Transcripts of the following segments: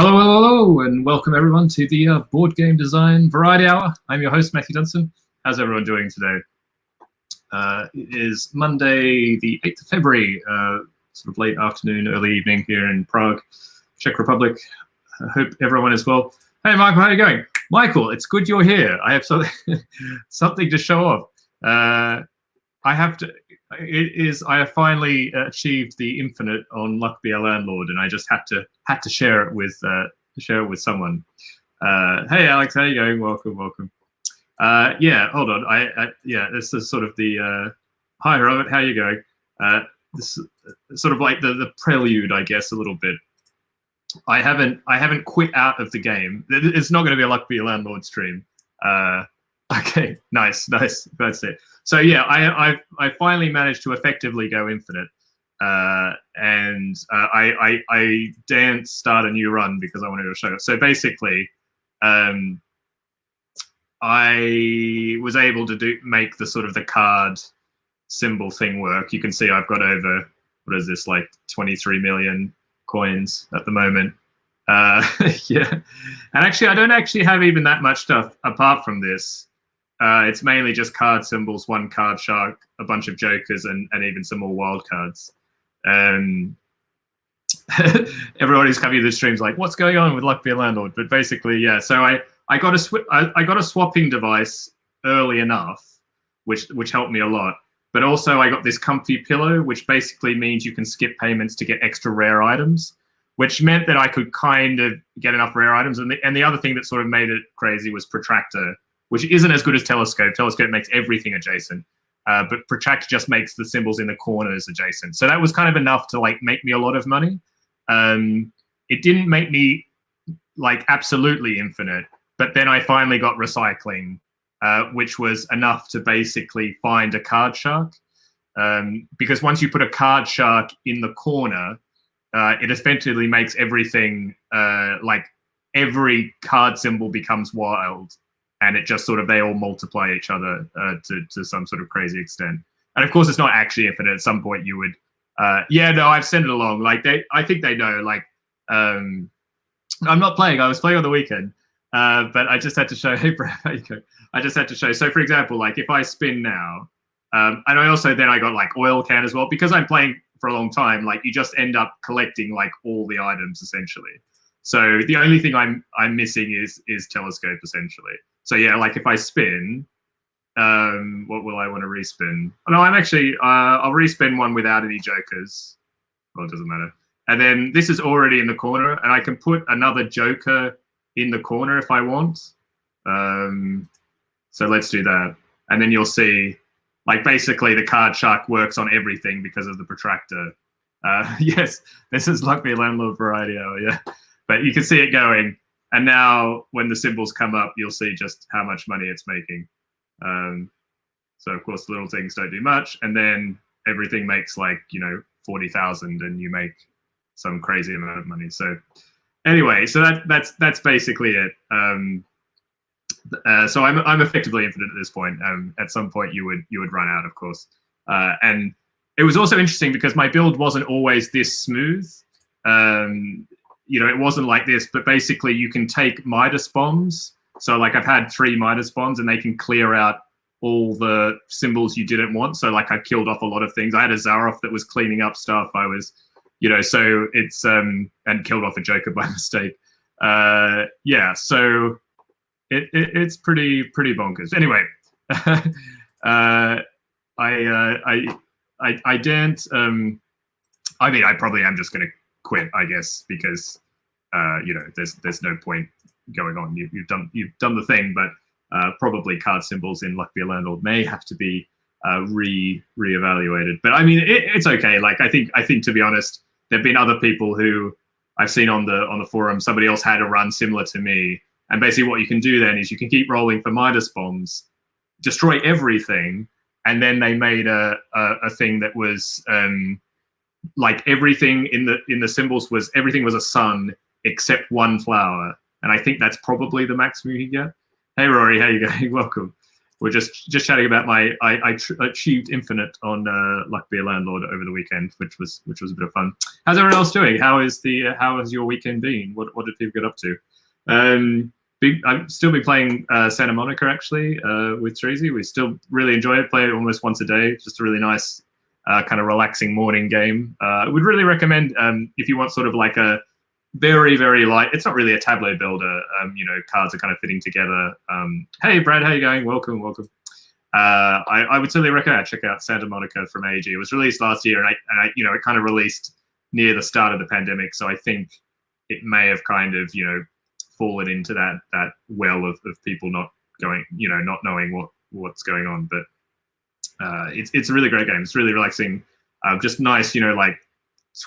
Hello, hello, hello, and welcome everyone to the Board Game Design Variety Hour. I'm your host, Matthew Dunson. How's everyone doing today? It is Monday, the 8th of February, sort of late afternoon, early evening here in Prague, Czech Republic. I hope everyone is well. Hey, Michael, how are you going? Michael, it's good you're here. I have something to show off. I have finally achieved the infinite on Luck Be a Landlord, and I just had to share it with someone. Hey Alex, how you going? Welcome. Yeah, hold on. Yeah, this is sort of the hi Robert, how you going? This is sort of like the prelude, I guess, a little bit. I haven't quit out of the game. It's not going to be a Luck Be a Landlord stream. Okay, nice. That's it. So yeah, I finally managed to effectively go infinite, and I daren't start a new run because I wanted to show it. So basically, I was able to make the sort of the card symbol thing work. You can see I've got over, what is this, like 23 million coins at the moment. Yeah, and actually I don't actually have even that much stuff apart from this. It's mainly just card symbols, one card shark, a bunch of jokers, and even some more wild cards. Everyone who's coming to the stream's like, what's going on with Luck Be a Landlord? But basically, yeah. So I got a swapping device early enough, which helped me a lot. But also I got this comfy pillow, which basically means you can skip payments to get extra rare items, which meant that I could kind of get enough rare items. And the other thing that sort of made it crazy was Protractor, which isn't as good as Telescope. Telescope makes everything adjacent, but Protractor just makes the symbols in the corners adjacent. So that was kind of enough to like make me a lot of money. It didn't make me like absolutely infinite, but then I finally got Recycling, which was enough to basically find a card shark. Because once you put a card shark in the corner, it effectively makes everything, like every card symbol becomes wild. And it just sort of, they all multiply each other to some sort of crazy extent. And of course, it's not actually infinite. At some point, you would, yeah, no, I've sent it along. Like I think they know. Like, I'm not playing. I was playing on the weekend, but I just had to show. Hey, Brad, how you go? I just had to show. So, for example, like if I spin now, and I also then I got like oil can as well because I'm playing for a long time. Like you just end up collecting like all the items essentially. So the only thing I'm missing is Telescope essentially. So yeah, like if I spin, what will I want to respin? Oh, no, I'm actually, I'll respin one without any jokers. Well, it doesn't matter. And then this is already in the corner, and I can put another joker in the corner if I want. So let's do that. And then you'll see, like basically the card shark works on everything because of the Protractor. Yes, this is Luck Be a Landlord Variety Hour, yeah. But you can see it going. And now when the symbols come up, you'll see just how much money it's making. So of course, little things don't do much. And then everything makes like, 40,000 and you make some crazy amount of money. So anyway, so that's basically it. So I'm effectively infinite at this point. At some point you would run out, of course. And it was also interesting because my build wasn't always this smooth. It wasn't like this, but basically you can take Midas bombs. So like I've had 3 Midas bombs and they can clear out all the symbols you didn't want. So like I've killed off a lot of things. I had a Zaroff that was cleaning up stuff. I was, so it's, and killed off a Joker by mistake. Yeah, so it's pretty bonkers. Anyway, I daren't, I mean, I probably am just going to quit, I guess, because there's no point going on. You've done the thing, but probably card symbols in Luck Be a Landlord may have to be reevaluated. But I mean, it's okay. Like I think to be honest, there've been other people who I've seen on the forum. Somebody else had a run similar to me, and basically what you can do then is you can keep rolling for Midas bombs, destroy everything, and then they made a thing that was like everything in the symbols was everything was a sun except one flower, and I think that's probably the maximum you can get. Hey Rory, how you going? Welcome. we're just chatting about I achieved infinite on Luck Be a Landlord over the weekend, which was a bit of fun. How's everyone else doing? How has your weekend been? What did people get up to? I've still been playing Santa Monica actually with Treasy. We still really enjoy it. Play it almost once a day. Just a really nice kind of relaxing morning game. Would really recommend if you want sort of like a very, very light. It's not really a tableau builder. Cards are kind of fitting together. Hey, Brad, how you going? Welcome. I would certainly recommend check out Santa Monica from AEG. It was released last year, and I it kind of released near the start of the pandemic. So I think it may have kind of fallen into that well of people not going, not knowing what's going on. But it's a really great game. It's really relaxing. Just nice, like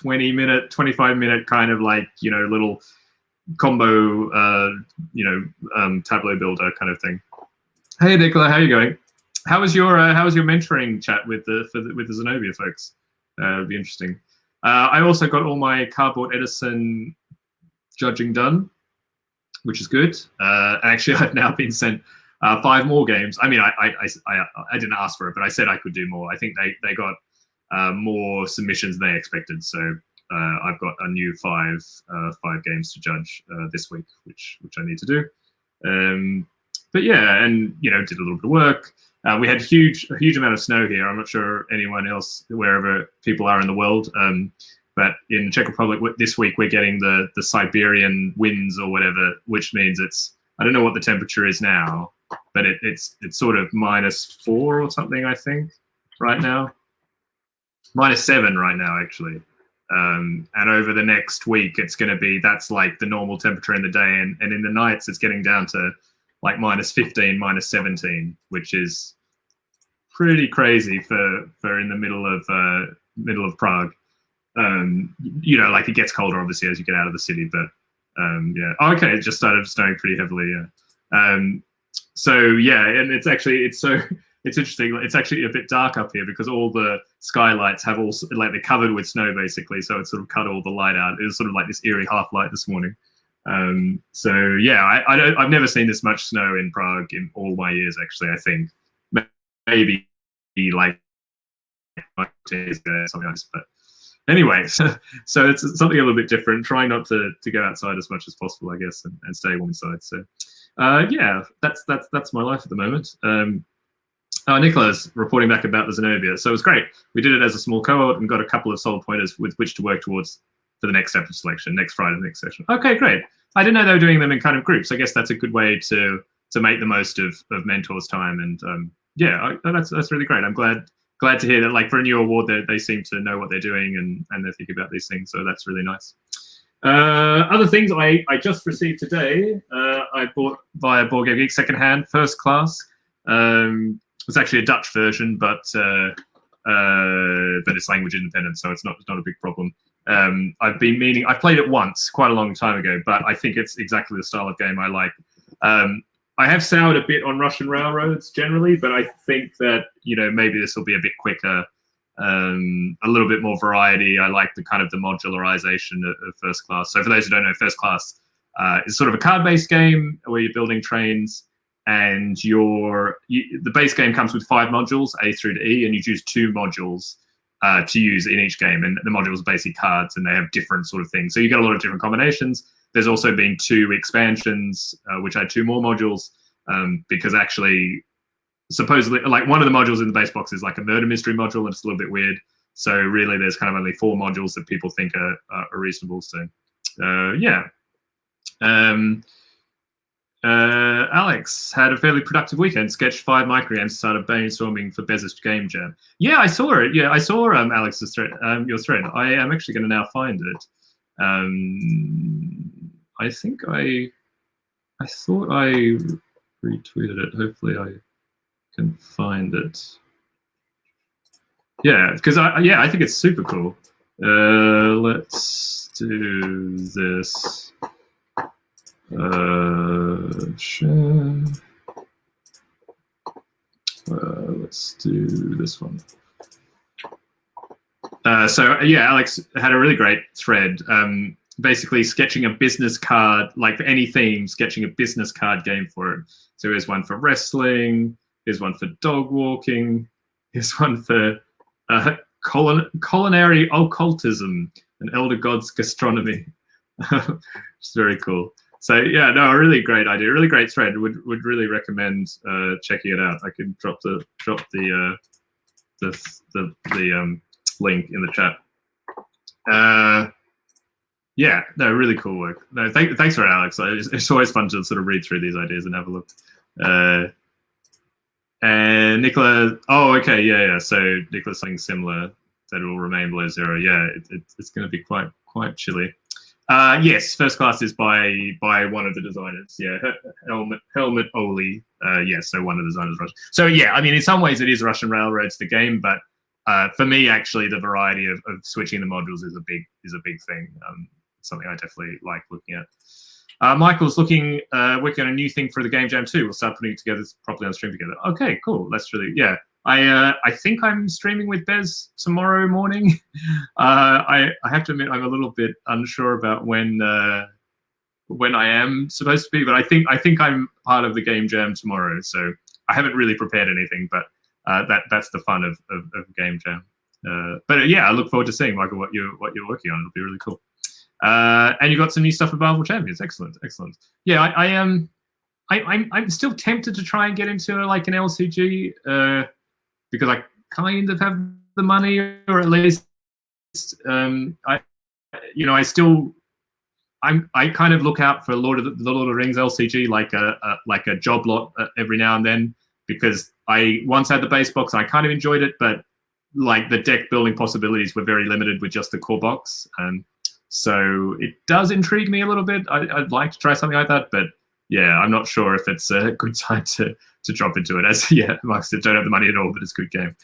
20-minute, 25-minute kind of like little combo tableau builder kind of thing. Hey Nicola, how are you going? How was your mentoring chat with the Zenobia folks? It'd be interesting. I also got all my Cardboard Edison judging done, which is good. Actually, I've now been sent 5 more games. I mean, I didn't ask for it, but I said I could do more. I think they got more submissions than they expected, so I've got a new 5 games to judge this week, which I need to do. But yeah, and did a little bit of work. We had a huge amount of snow here. I'm not sure anyone else, wherever people are in the world, but in Czech Republic this week we're getting the Siberian winds or whatever, which means I don't know what the temperature is now, but it's sort of -4 or something, I think, right now. -7 right now, actually. And over the next week, it's going to be, that's like the normal temperature in the day. And in the nights, it's getting down to like -15, -17, which is pretty crazy for in the middle of Prague. Like it gets colder, obviously, as you get out of the city. But yeah. Oh, okay, it just started snowing pretty heavily, yeah. So, yeah, and it's interesting. It's actually a bit dark up here because all the skylights have they're covered with snow basically. So it's sort of cut all the light out. It was sort of like this eerie half light this morning. So yeah, I've never seen this much snow in Prague in all my years. Actually, I think maybe like something like this. But anyway, so it's something a little bit different. Trying not to go outside as much as possible, I guess, and stay warm inside. So yeah, that's my life at the moment. Nicholas reporting back about the Zenobia. So it was great. We did it as a small cohort and got a couple of solid pointers with which to work towards for the next step of selection, next Friday, the next session. Okay, great. I didn't know they were doing them in kind of groups. I guess that's a good way to make the most of mentors' time. And yeah, that's really great. I'm glad to hear that. Like for a new award, they seem to know what they're doing and they think about these things. So that's really nice. Other things I just received today. I bought via Board Game Geek secondhand, First Class. It's actually a Dutch version, but it's language independent, so it's not a big problem. I've played it once, quite a long time ago, but I think it's exactly the style of game I like. I have soured a bit on Russian Railroads generally, but I think that maybe this will be a bit quicker, a little bit more variety. I like the modularization of First Class. So for those who don't know, First Class is sort of a card-based game where you're building trains. And the base game comes with 5 modules, A through to E, and you choose 2 modules to use in each game. And the modules are basically cards, and they have different sort of things. So you get a lot of different combinations. There's also been 2 expansions, which add 2 more modules, because actually, supposedly, like one of the modules in the base box is like a murder mystery module, and it's a little bit weird. So really, there's kind of only 4 modules that people think are reasonable. So yeah. Alex had a fairly productive weekend, sketched 5 microgames, started brainstorming for Bez's Game Jam. Yeah, I saw it. Yeah, I saw Alex's thread, your thread. I am actually going to now find it. I think I thought I retweeted it. Hopefully I can find it. Yeah, because I think it's super cool. Let's do this. Share. Let's do this one. So yeah, Alex had a really great thread. Basically sketching a business card, like for any theme, sketching a business card game for it. So there's one for wrestling, Here's one for dog walking. Here's one for culinary occultism and elder gods gastronomy. It's very cool. So yeah, no, a really great idea, really great thread. Would really recommend checking it out. I can drop the link in the chat. Yeah, no, really cool work. No, thanks for it, Alex. It's always fun to sort of read through these ideas and have a look. And Nicola, oh, okay, yeah. So Nicola's something similar, that it will remain below 0. Yeah, it's going to be quite chilly. Yes, First Class is by one of the designers. Yeah, Helmut Oli. Yes, so one of the designers. Russian. So yeah, I mean, in some ways it is Russian Railroads, the game, but for me, actually, the variety of switching the modules is a big thing. Something I definitely like looking at. Michael's working on a new thing for the Game Jam too. We'll start putting it together properly on stream together. Okay, cool. That's really, yeah. I think I'm streaming with Bez tomorrow morning. I have to admit I'm a little bit unsure about when I am supposed to be, but I think I'm part of the Game Jam tomorrow. So I haven't really prepared anything, but that's the fun of Game Jam. But yeah, I look forward to seeing, Michael, what you're working on. It'll be really cool. And you got some new stuff for Marvel Champions. Excellent. Yeah, I'm still tempted to try and get into like an LCG because I kind of have the money, or at least I kind of look out for the Lord of the Rings LCG like a job lot every now and then, because I once had the base box and I kind of enjoyed it, but like the deck building possibilities were very limited with just the core box. So it does intrigue me a little bit. I'd like to try something like that, but yeah, I'm not sure if it's a good time to drop into it. As yeah, like I said, don't have the money at all, but it's a good game.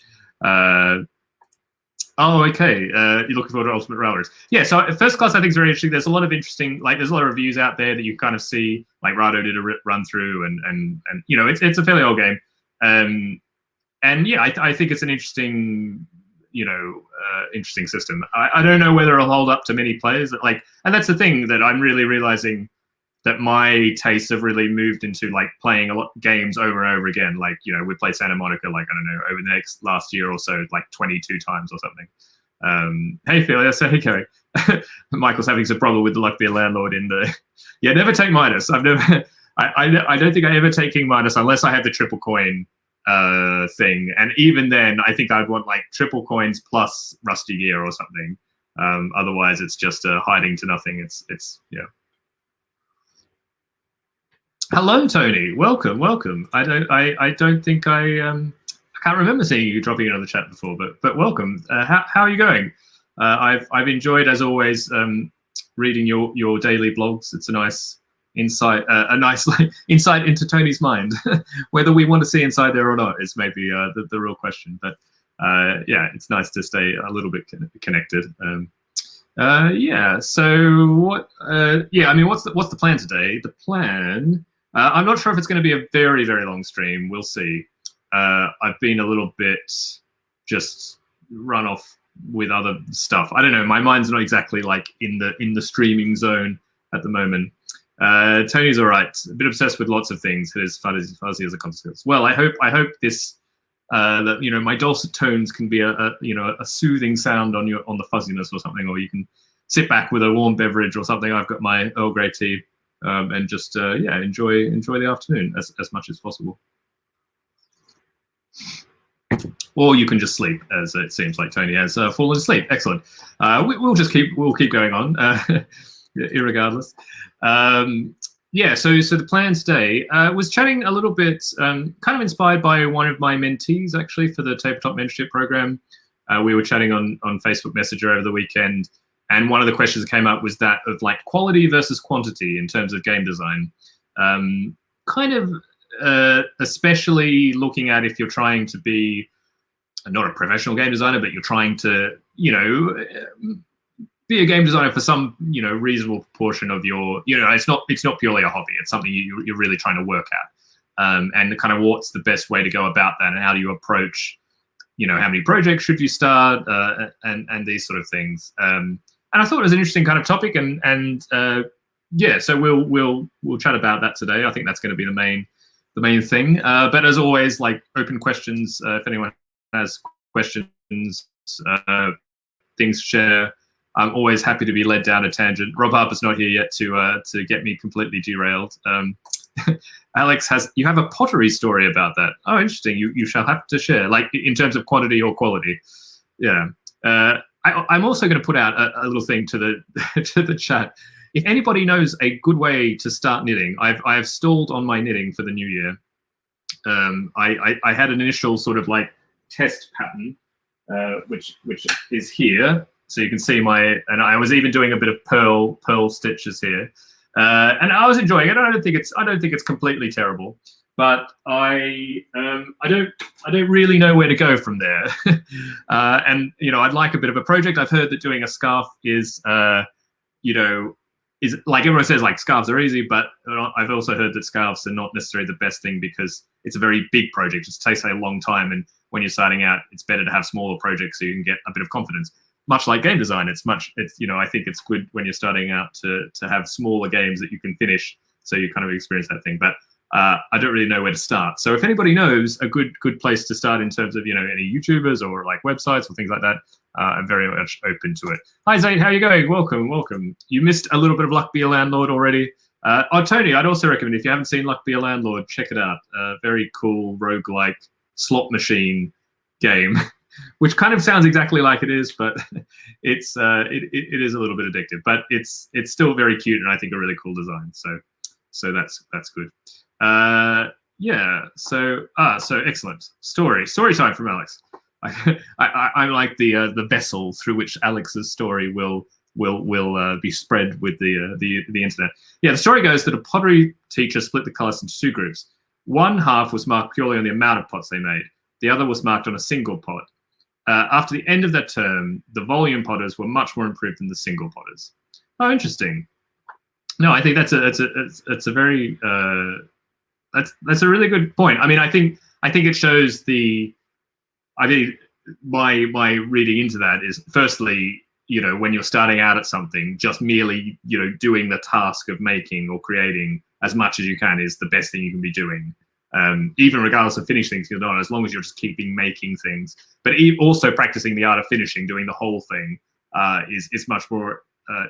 Oh, okay. You're looking forward to Ultimate Railroads. Yeah, so First Class I think is very interesting. There's a lot of interesting, like there's a lot of reviews out there that you kind of see, like Rado did a run through, and you know, it's a fairly old game. And yeah, I think it's an interesting, you know, interesting system. I don't know whether it'll hold up to many players. Like, and that's the thing that I'm really realizing, that my tastes have really moved into like playing a lot of games over and over again. Like, you know, we played Santa Monica, like, I don't know, over the last year or so, like 22 times or something. Hey, Phil, yes, hey, Kerry. Michael's having some problem with the Luck Be a Landlord in the... Yeah, never take minus. I've never... I don't think I ever take King minus unless I have the triple coin thing. And even then, I think I'd want like triple coins plus Rusty Gear or something. Otherwise, it's just hiding to nothing. It's yeah. Hello, Tony. Welcome. I don't think I can't remember seeing you dropping in on the chat before, but welcome. How are you going? I've enjoyed, as always, reading your daily blogs. It's a nice insight, insight into Tony's mind. Whether we want to see inside there or not is maybe the real question. But yeah, it's nice to stay a little bit connected. Yeah. So what? Yeah. I mean, what's the plan today? The plan. I'm not sure if it's going to be a very, very long stream. We'll see. I've been a little bit just run off with other stuff. I don't know. My mind's not exactly like in the streaming zone at the moment. Tony's all right. A bit obsessed with lots of things. It is fuzzy as a consequence. Well, I hope this that, you know, my dulcet tones can be a soothing sound on the fuzziness or something, or you can sit back with a warm beverage or something. I've got my Earl Grey tea. And just yeah, enjoy the afternoon as much as possible. Or you can just sleep, as it seems like Tony has fallen asleep. Excellent. We'll keep going on, irregardless. Yeah. So the plan today was chatting a little bit, kind of inspired by one of my mentees actually for the Tabletop Mentorship Program. We were chatting on Facebook Messenger over the weekend. And one of the questions that came up was that of like quality versus quantity in terms of game design. Kind of especially looking at if you're trying to be not a professional game designer, but you're trying to, you know, be a game designer for some, you know, reasonable proportion of your, you know, it's not purely a hobby. It's something you're really trying to work at. And kind of what's the best way to go about that, and how do you approach, you know, how many projects should you start, and these sort of things. And I thought it was an interesting kind of topic, and yeah, so we'll chat about that today. I think that's going to be the the main thing. But as always, like open questions. If anyone has questions, things to share, I'm always happy to be led down a tangent. Rob Harper's not here yet to get me completely derailed. Alex you have a pottery story about that. Oh, interesting. You shall have to share, like in terms of quantity or quality. Yeah. I'm also going to put out a little thing to the to the chat. If anybody knows a good way to start knitting, I've stalled on my knitting for the new year. I had an initial sort of like test pattern, which is here. So you can see and I was even doing a bit of pearl stitches here, and I was enjoying it. I don't think it's completely terrible, but I don't really know where to go from there. And I'd like a bit of a project. I've heard that doing a scarf is is like everyone says, like scarves are easy, but I've also heard that scarves are not necessarily the best thing because it's a very big project. It takes a long time, and when you're starting out, it's better to have smaller projects so you can get a bit of confidence. Much like game design, I think it's good when you're starting out to have smaller games that you can finish, so you kind of experience that thing. But I don't really know where to start. So if anybody knows a good place to start in terms of any YouTubers or like websites or things like that, I'm very much open to it. Hi Zaid, how are you going? Welcome. You missed a little bit of Luck Be a Landlord already. Tony, I'd also recommend, if you haven't seen Luck Be a Landlord, check it out. Very cool roguelike slot machine game. Which kind of sounds exactly like it is, but it is a little bit addictive. But it's still very cute, and I think a really cool design. So that's good. Yeah. So excellent story time from Alex. I like the vessel through which Alex's story will be spread with the internet. Yeah. The story goes that a pottery teacher split the class into two groups. One half was marked purely on the amount of pots they made. The other was marked on a single pot. After the end of that term, the volume potters were much more improved than the single potters. Oh, interesting. No, I think that's a very that's a really good point. I mean, I think it shows my reading into that is, firstly, when you're starting out at something, just merely doing the task of making or creating as much as you can is the best thing you can be doing. Even regardless of finishing things, as long as you're just keeping making things. But also practicing the art of finishing, doing the whole thing, is much more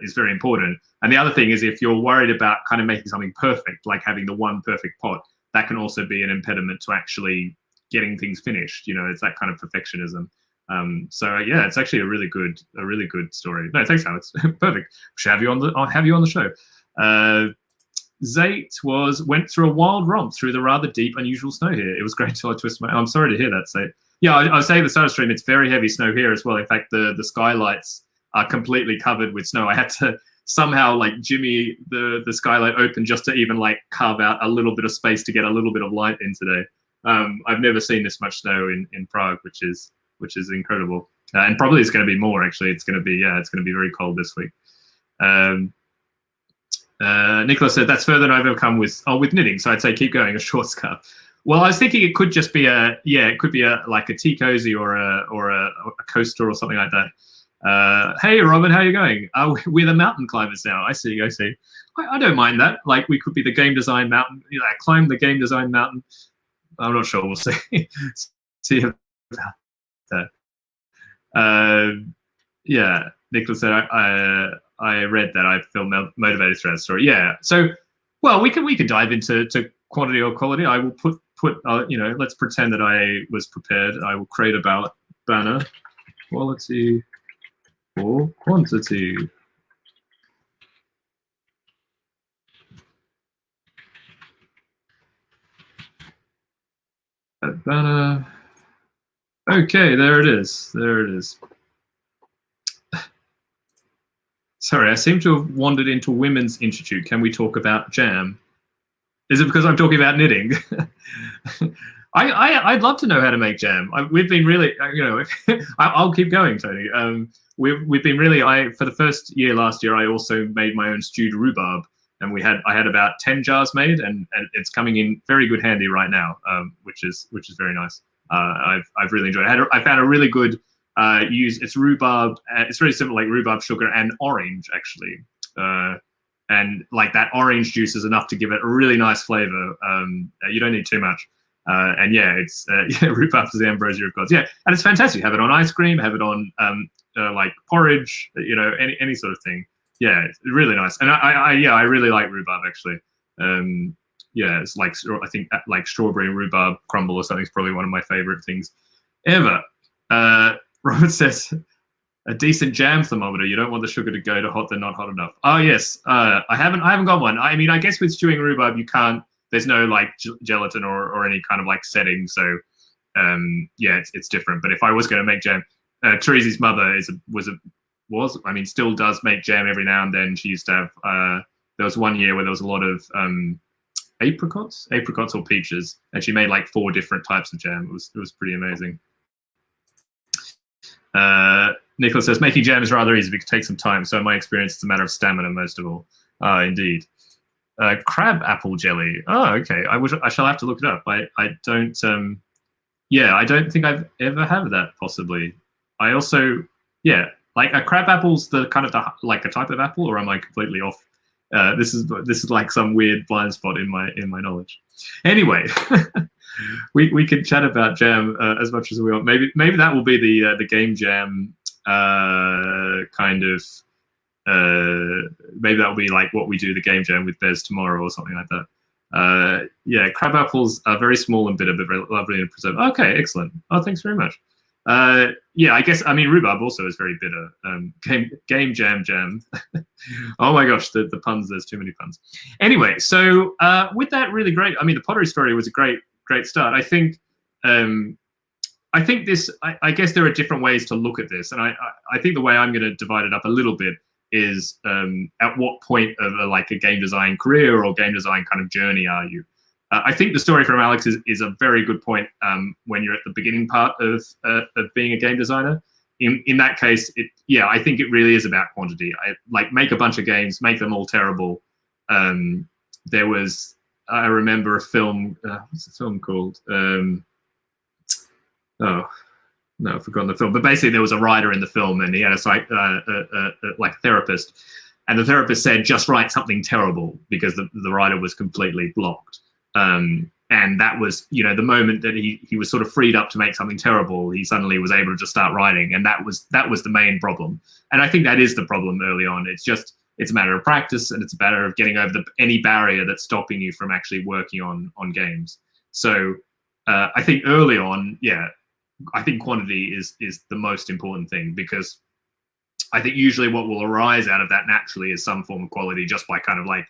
is very important. And the other thing is, if you're worried about kind of making something perfect, like having the one perfect pot, that can also be an impediment to actually getting things finished. It's that kind of perfectionism. So yeah, it's actually a really good story. No, thanks, Alex. Perfect. Should have you on the show. Zate went through a wild romp through the rather deep, unusual snow here. It was great till I twisted my. I'm sorry to hear that, Zate. Yeah, I was saying at the start of the stream, it's very heavy snow here as well. In fact, the skylights are completely covered with snow. I had to somehow like jimmy the skylight open just to even like carve out a little bit of space to get a little bit of light in today. I've never seen this much snow in Prague, which is incredible, and probably it's going to be more. Actually, it's going to be very cold this week. Nicholas said that's further than I've ever come with knitting, so I'd say keep going. A short scarf. Well, I was thinking it could just be it could be like a tea cozy or a coaster or something like that. Hey Robin, how are you going? We're the mountain climbers now. I see. I don't mind that. Like, we could be the game design mountain. Climb the game design mountain. I'm not sure. We'll see. See about that. Yeah, Nicholas said I read that. I feel motivated throughout the story. Yeah. So, well, we can dive into quantity or quality. I will put let's pretend that I was prepared. I will create a banner. Quality or quantity. That banner. Okay, there it is. Sorry, I seem to have wandered into Women's Institute. Can we talk about jam? Is it because I'm talking about knitting? I'd love to know how to make jam. We've been really, I'll keep going, Tony. We've been really. For the first year last year, I also made my own stewed rhubarb, and I had about 10 jars made, and it's coming in very good handy right now, which is very nice. I've really enjoyed it. I found a really good it's rhubarb. It's very simple, like rhubarb, sugar, and orange actually. and like that orange juice is enough to give it a really nice flavor. You don't need too much. And yeah, it's rhubarb is the ambrosia of gods. Yeah, and it's fantastic. Have it on ice cream. Have it on like porridge. You know, any sort of thing. Yeah, it's really nice. And I really like rhubarb actually. Yeah, it's like I think like strawberry and rhubarb crumble or something is probably one of my favorite things ever. Robert says a decent jam thermometer. You don't want the sugar to go to hot, they're not hot enough. Oh yes, I haven't got one. I mean, I guess with stewing rhubarb, you can't. There's no like gelatin or any kind of like setting, so yeah, it's different. But if I was going to make jam, Teresa's mother still does make jam every now and then. She used to have. There was one year where there was a lot of apricots or peaches, and she made like 4 different types of jam. It was pretty amazing. Nicholas says making jam is rather easy, but it can take some time. So in my experience, it's a matter of stamina most of all. Indeed. Crab apple jelly. Oh, okay. I shall have to look it up. I don't. Yeah, I don't think I've ever had that. Possibly. I also, yeah, like a crab apple's the kind of like a type of apple, or am I completely off? This is like some weird blind spot in my knowledge. Anyway, we can chat about jam as much as we want. Maybe that will be the game jam kind of. Maybe that'll be like what we do the game jam with Bez tomorrow or something like that. Yeah, crab apples are very small and bitter, but very lovely and preserved. Okay, excellent. Oh, thanks very much. Yeah, I guess, I mean, rhubarb also is very bitter. Game jam. Oh my gosh, the puns, there's too many puns. Anyway, so with that, really great, I mean, the pottery story was a great start. I think this, I guess there are different ways to look at this. And I think the way I'm going to divide it up a little bit is at what point of a game design career or game design kind of journey are you? I think the story from Alex is a very good point when you're at the beginning part of being a game designer. In that case, I think it really is about quantity. Make a bunch of games, make them all terrible. There was, I remember a film, what's the film called? Oh, no, I've forgotten the film. But basically, there was a writer in the film, and he had a therapist, and the therapist said, "Just write something terrible," because the writer was completely blocked. And that was, the moment that he was sort of freed up to make something terrible, he suddenly was able to just start writing, and that was the main problem. And I think that is the problem early on. It's a matter of practice, and it's a matter of getting over any barrier that's stopping you from actually working on games. So I think early on, I think quantity is the most important thing, because I think usually what will arise out of that naturally is some form of quality, just by kind of like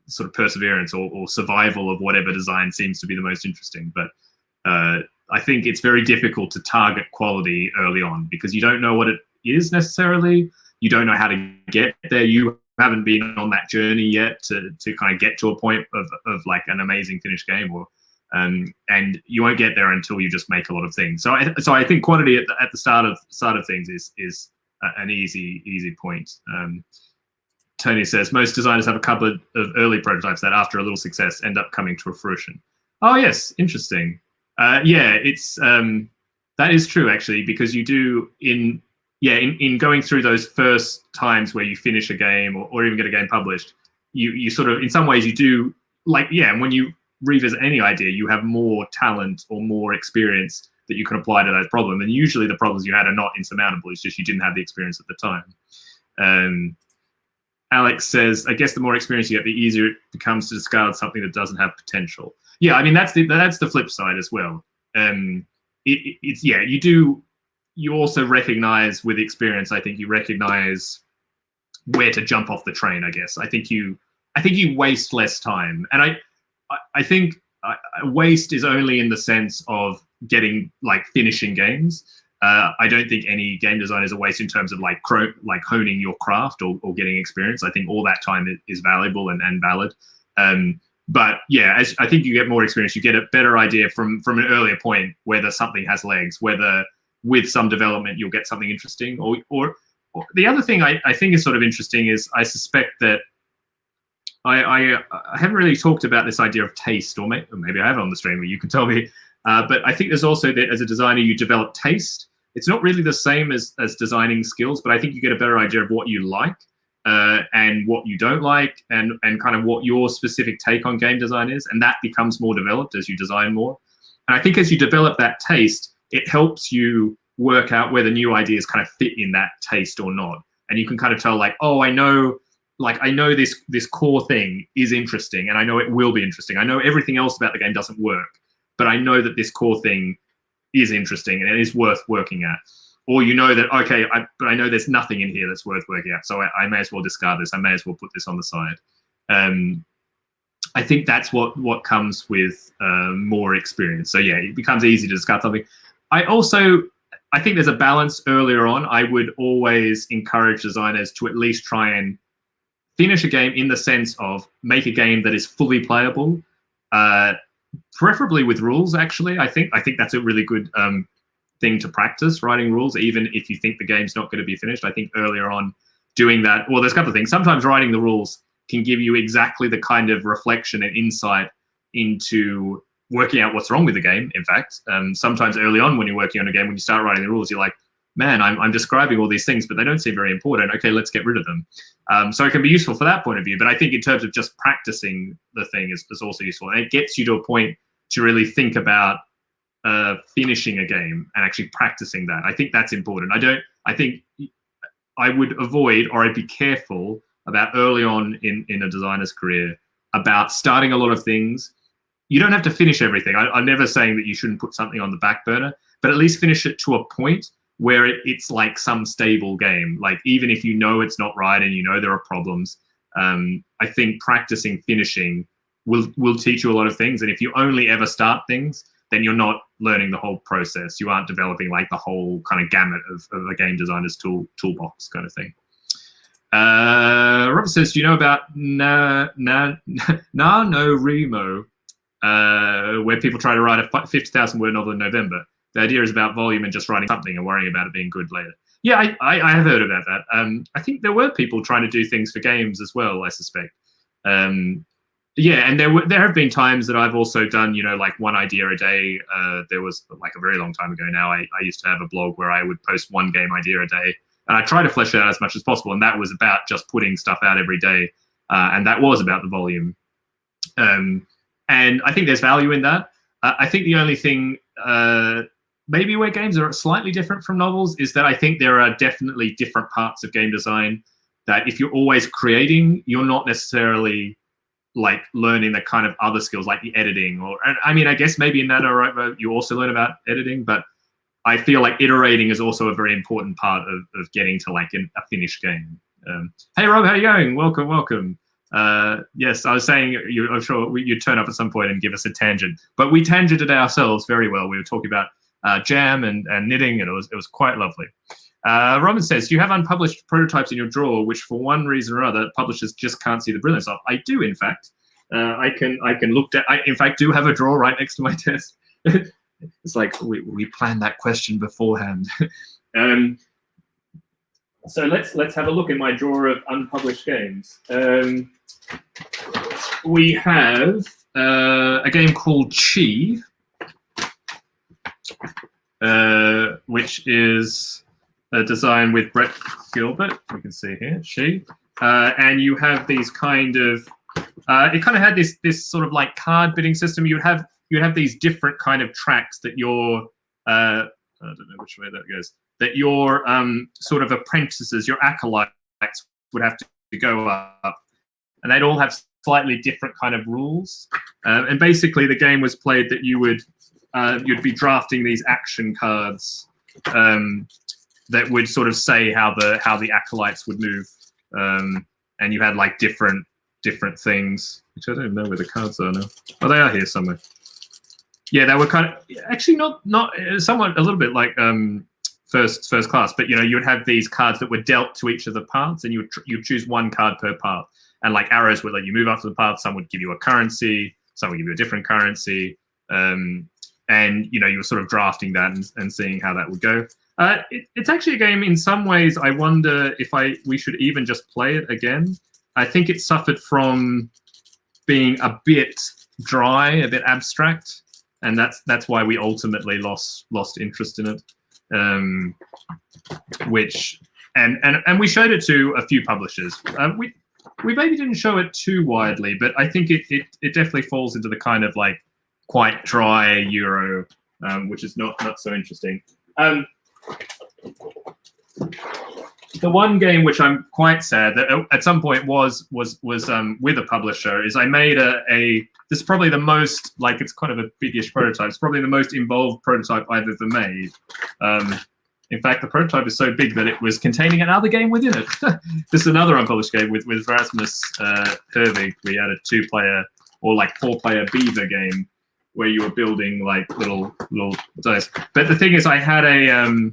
sort of perseverance or survival of whatever design seems to be the most interesting. But I think it's very difficult to target quality early on, because you don't know what it is necessarily. You don't know how to get there. You haven't been on that journey yet to kind of get to a point of like an amazing finished game, and you won't get there until you just make a lot of things. So I think quantity at the start of things is an easy point. Tony says most designers have a couple of early prototypes that, after a little success, end up coming to fruition. Oh yes, interesting. It's that is true actually, because you do in going through those first times where you finish a game or even get a game published, you sort of, in some ways, you do and when you revisit any idea, you have more talent or more experience that you can apply to that problem. And usually the problems you had are not insurmountable. It's just you didn't have the experience at the time. Alex says, I guess the more experience you get, the easier it becomes to discard something that doesn't have potential. Yeah, I mean, that's the flip side as well. You also recognize with experience, I think you recognize where to jump off the train, I guess. I think you waste less time. And I think waste is only in the sense of finishing games. I don't think any game design is a waste in terms of honing your craft or getting experience. I think all that time is valuable and valid. But yeah, as I think you get more experience, you get a better idea from an earlier point whether something has legs, whether with some development you'll get something interesting. Or the other thing I think is sort of interesting is, I suspect that I haven't really talked about this idea of taste, or maybe I have on the stream, where you can tell me. But I think there's also that as a designer, you develop taste. It's not really the same as designing skills, but I think you get a better idea of what you like. and what you don't like, and kind of what your specific take on game design is, and that becomes more developed as you design more. And I think as you develop that taste, it helps you work out whether new ideas kind of fit in that taste or not. And you can kind of tell, like, oh, I know this core thing is interesting, and I know it will be interesting. I know everything else about the game doesn't work, but I know that this core thing is interesting and it is worth working at. Or you know that, okay, but I know there's nothing in here that's worth working at, so I may as well discard this. I may as well put this on the side. I think that's what comes with more experience. So yeah, it becomes easy to discard something. I think there's a balance earlier on. I would always encourage designers to at least try and finish a game in the sense of make a game that is fully playable, preferably with rules, actually. I think that's a really good thing to practice, writing rules, even if you think the game's not going to be finished. I think earlier on doing that, well, there's a couple of things. Sometimes writing the rules can give you exactly the kind of reflection and insight into working out what's wrong with the game, in fact. Sometimes early on when you're working on a game, when you start writing the rules, you're like, man, I'm describing all these things, but they don't seem very important. Okay, let's get rid of them. So it can be useful for that point of view. But I think in terms of just practicing the thing is also useful. And it gets you to a point to really think about finishing a game and actually practicing that. I think that's important. I think I would avoid, or I'd be careful about early on in a designer's career about starting a lot of things. You don't have to finish everything. I'm never saying that you shouldn't put something on the back burner, but at least finish it to a point where it's like some stable game. Like, even if you know it's not right and you know there are problems, I think practicing finishing will teach you a lot of things. And if you only ever start things, then you're not learning the whole process. You aren't developing like the whole kind of gamut of a game designer's toolbox kind of thing. Robert says, do you know about NaNoWriMo, where people try to write a 50,000 word novel in November? The idea is about volume and just writing something and worrying about it being good later. Yeah, I have heard about that. I think there were people trying to do things for games as well, I suspect. Yeah, and there have been times that I've also done, like one idea a day. There was like a very long time ago now. I used to have a blog where I would post one game idea a day, and I try to flesh it out as much as possible. And that was about just putting stuff out every day, and that was about the volume. And I think there's value in that. I think the only thing, maybe where games are slightly different from novels, is that I think there are definitely different parts of game design that if you're always creating, you're not necessarily like learning the kind of other skills like the editing, I mean, I guess maybe in NaNoWriMo you also learn about editing, but I feel like iterating is also a very important part of getting to like a finished game. Hey Rob, how are you going? Welcome. Yes, I was saying I'm sure you'd turn up at some point and give us a tangent, but we tangented ourselves very well. We were talking about jam and knitting, and it was quite lovely. Robin says, do you have unpublished prototypes in your drawer, which for one reason or other, publishers just can't see the brilliance of? I do, in fact. I can look at, I in fact do have a drawer right next to my desk. It's like we planned that question beforehand. So let's have a look in my drawer of unpublished games. We have a game called Chi, which is design with Brett Gilbert. We can see here, and you have these kind of, it kind of had this sort of like card bidding system. You'd have these different kind of tracks that your, I don't know which way that goes, that your sort of apprentices, your acolytes would have to go up, and they'd all have slightly different kind of rules. And basically the game was played that you'd be drafting these action cards that would sort of say how the acolytes would move, and you had like different things, which I don't even know where the cards are now. Oh, they are here somewhere. Yeah, they were kind of actually not somewhat a little bit like first class, but you would have these cards that were dealt to each of the paths, and you'd choose one card per path, and like arrows would let you move up to the path. Some would give you a currency, some would give you a different currency, and you were sort of drafting that and seeing how that would go. It's actually a game in some ways. I wonder if we should even just play it again. I think it suffered from being a bit dry, a bit abstract, and that's why we ultimately lost interest in it. Which and we showed it to a few publishers. We maybe didn't show it too widely, but I think it definitely falls into the kind of like quite dry Euro, which is not so interesting. The one game which I'm quite sad that at some point was with a publisher is I made this is probably the most, like, it's kind of a biggish prototype. It's probably the most involved prototype I've ever made. In fact, the prototype is so big that it was containing another game within it. This is another unpublished game with Rasmus Hervig. We had a 2-player or like 4-player Beaver game where you were building like little dice. But the thing is, I had a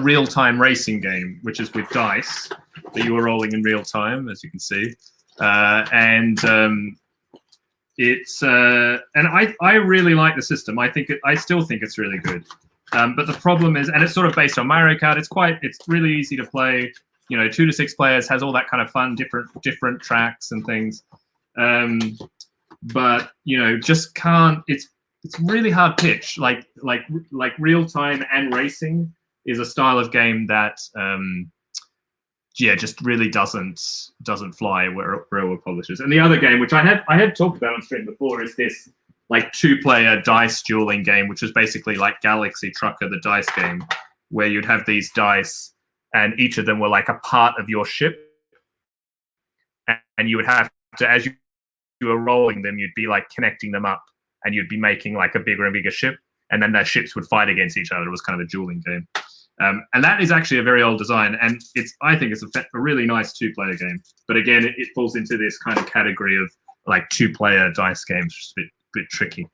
real-time racing game, which is with dice that you were rolling in real time, as you can see, it's and I really like the system. I still think it's really good. But the problem is, and it's sort of based on Mario Kart. It's really easy to play. 2 to 6 players, has all that kind of fun, different tracks and things. But just can't. It's really hard pitch. Like real time and racing is a style of game that just really doesn't fly where we're publishers. And the other game, which I had talked about on stream before, is this like 2-player dice dueling game, which was basically like Galaxy Trucker, the dice game, where you'd have these dice and each of them were like a part of your ship, and you would have to, as you were rolling them, you'd be like connecting them up, and you'd be making like a bigger and bigger ship, and then their ships would fight against each other. It was kind of a dueling game. And that is actually a very old design, and I think it's a really nice 2-player game. But again, it falls into this kind of category of like 2-player dice games, which is a bit tricky.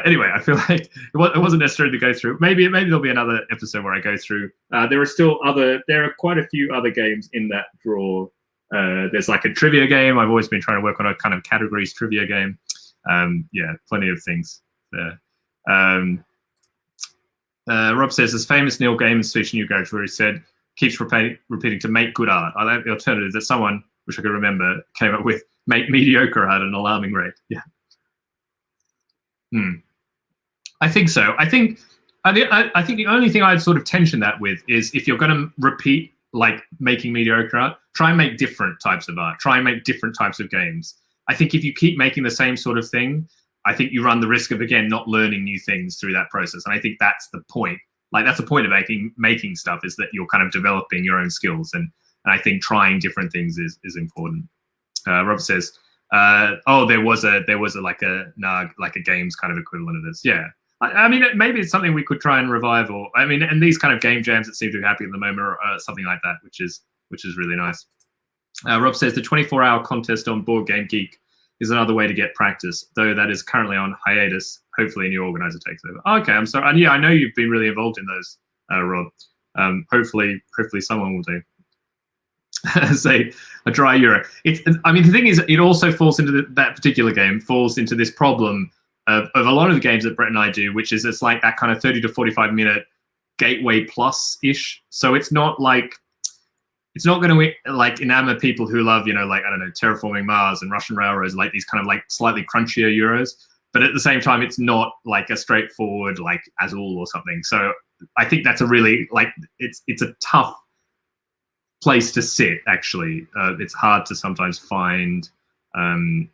Anyway, I feel like it wasn't necessary to go through. Maybe there'll be another episode where I go through. There are quite a few other games in that drawer. There's like a trivia game. I've always been trying to work on a kind of categories trivia game. Plenty of things there. Rob says, there's famous Neil Gaiman speech in New Garage where he said, keeps repeating to make good art. I like the alternative that someone, which I can remember, came up with, make mediocre art at an alarming rate. Yeah. I think so. I think the only thing I'd sort of tension that with is if you're going to repeat like making mediocre art, try and make different types of art. Try and make different types of games. I think if you keep making the same sort of thing, I think you run the risk of, again, not learning new things through that process. And I think that's the point. Like, that's the point of making stuff, is that you're kind of developing your own skills. And I think trying different things is important. Rob says, there was like a games kind of equivalent of this. Yeah. I mean, maybe it's something we could try and revive, or, I mean, and these kind of game jams that seem to be happening at the moment are something like that, which is really nice. Rob says the 24-hour contest on Board Game Geek is another way to get practice, though that is currently on hiatus. Hopefully a new organizer takes over. Okay, I'm sorry. And yeah, I know you've been really involved in those, Rob. Hopefully someone will do. Say a dry Euro. I mean, the thing is, it also falls into that particular game, falls into this problem of a lot of the games that Brett and I do, which is it's like that kind of 30 to 45 minute gateway plus-ish. So it's not going to like enamor people who love, like, I don't know, Terraforming Mars and Russian Railroads, like these kind of like slightly crunchier Euros. But at the same time, it's not like a straightforward like Azul or something. So I think that's a really it's a tough place to sit. Actually, it's hard to sometimes find the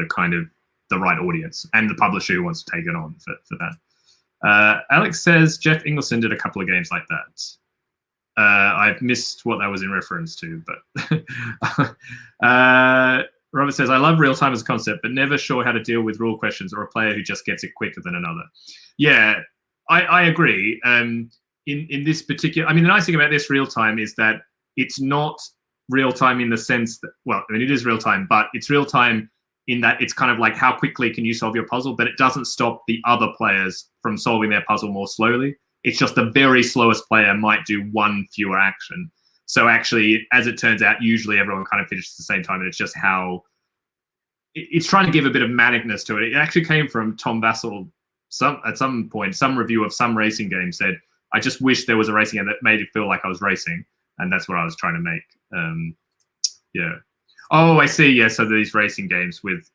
kind of the right audience and the publisher who wants to take it on for that. Alex says Jeff Ingleson did a couple of games like that. I've missed what that was in reference to, but Robert says, I love real time as a concept, but never sure how to deal with rule questions or a player who just gets it quicker than another. Yeah, I agree. In this particular, I mean, the nice thing about this real time is that it's not real time in the sense that, well, I mean, it is real time, but it's real time in that it's kind of like how quickly can you solve your puzzle, but it doesn't stop the other players from solving their puzzle more slowly. It's just the very slowest player might do one fewer action. So actually, as it turns out, usually everyone kind of finishes at the same time, and it's just how it's trying to give a bit of manicness to it. It actually came from Tom Vassell. At some point, some review of some racing game said, I just wish there was a racing game that made it feel like I was racing. And that's what I was trying to make. Yeah. Oh, I see. Yeah. So these racing games with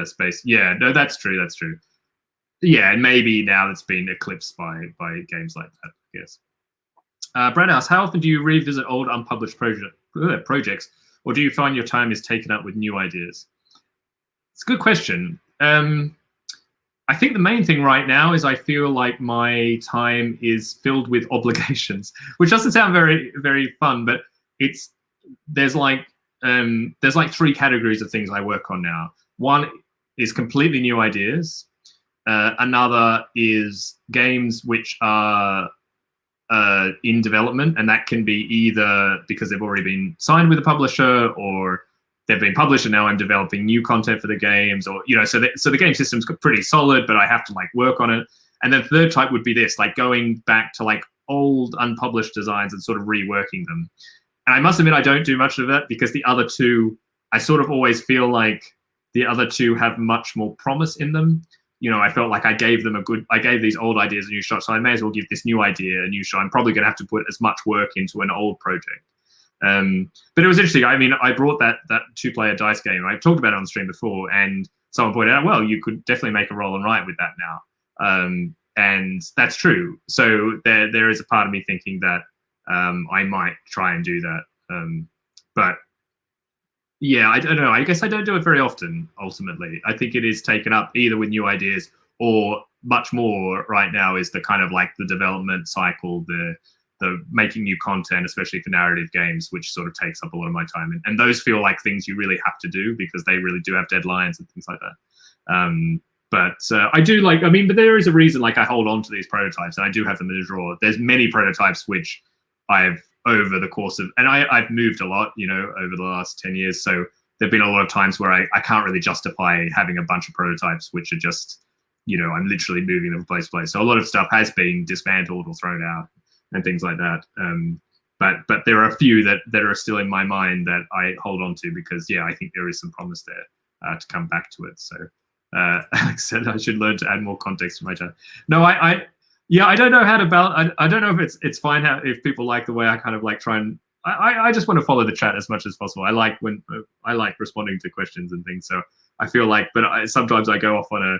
space. Yeah. No, that's true. That's true. Yeah. And maybe now it's been eclipsed by games like that, I guess. Brad asks, how often do you revisit old unpublished projects, or do you find your time is taken up with new ideas? It's a good question. I think the main thing right now is I feel like my time is filled with obligations, which doesn't sound very, very fun, but there's like 3 categories of things I work on now. One is completely new ideas. Another is games which are in development, and that can be either because they've already been signed with a publisher, or they've been published and now I'm developing new content for the games, or so the game system's pretty solid, but I have to like work on it. And then third type would be this, like going back to like old unpublished designs and sort of reworking them. And I must admit I don't do much of that, because the other two, I sort of always feel like the other two have much more promise in them. I felt like I gave these old ideas a new shot, so I may as well give this new idea a new shot. I'm probably going to have to put as much work into an old project. But it was interesting. I mean, I brought that 2-player dice game. I've talked about it on the stream before, and someone pointed out, well, you could definitely make a roll and write with that now. And that's true. So there is a part of me thinking that I might try and do that. But yeah, I don't know. I guess I don't do it very often, ultimately. I think it is taken up either with new ideas, or much more right now is the kind of like the development cycle, the making new content, especially for narrative games, which sort of takes up a lot of my time. And those feel like things you really have to do, because they really do have deadlines and things like that. But I do like, but there is a reason like I hold on to these prototypes, and I do have them in a drawer. There's many prototypes which I've, over the course of, and I've moved a lot, over the last 10 years. So there've been a lot of times where I can't really justify having a bunch of prototypes, which are just, I'm literally moving them from place to place. So a lot of stuff has been dismantled or thrown out and things like that. But there are a few that are still in my mind that I hold on to, because yeah, I think there is some promise there to come back to it. So Alex said I should learn to add more context to my chat. No, I don't know how to balance. I don't know if it's fine if people like the way I kind of like try and I just want to follow the chat as much as possible. I like responding to questions and things. So I feel like, but sometimes I go off on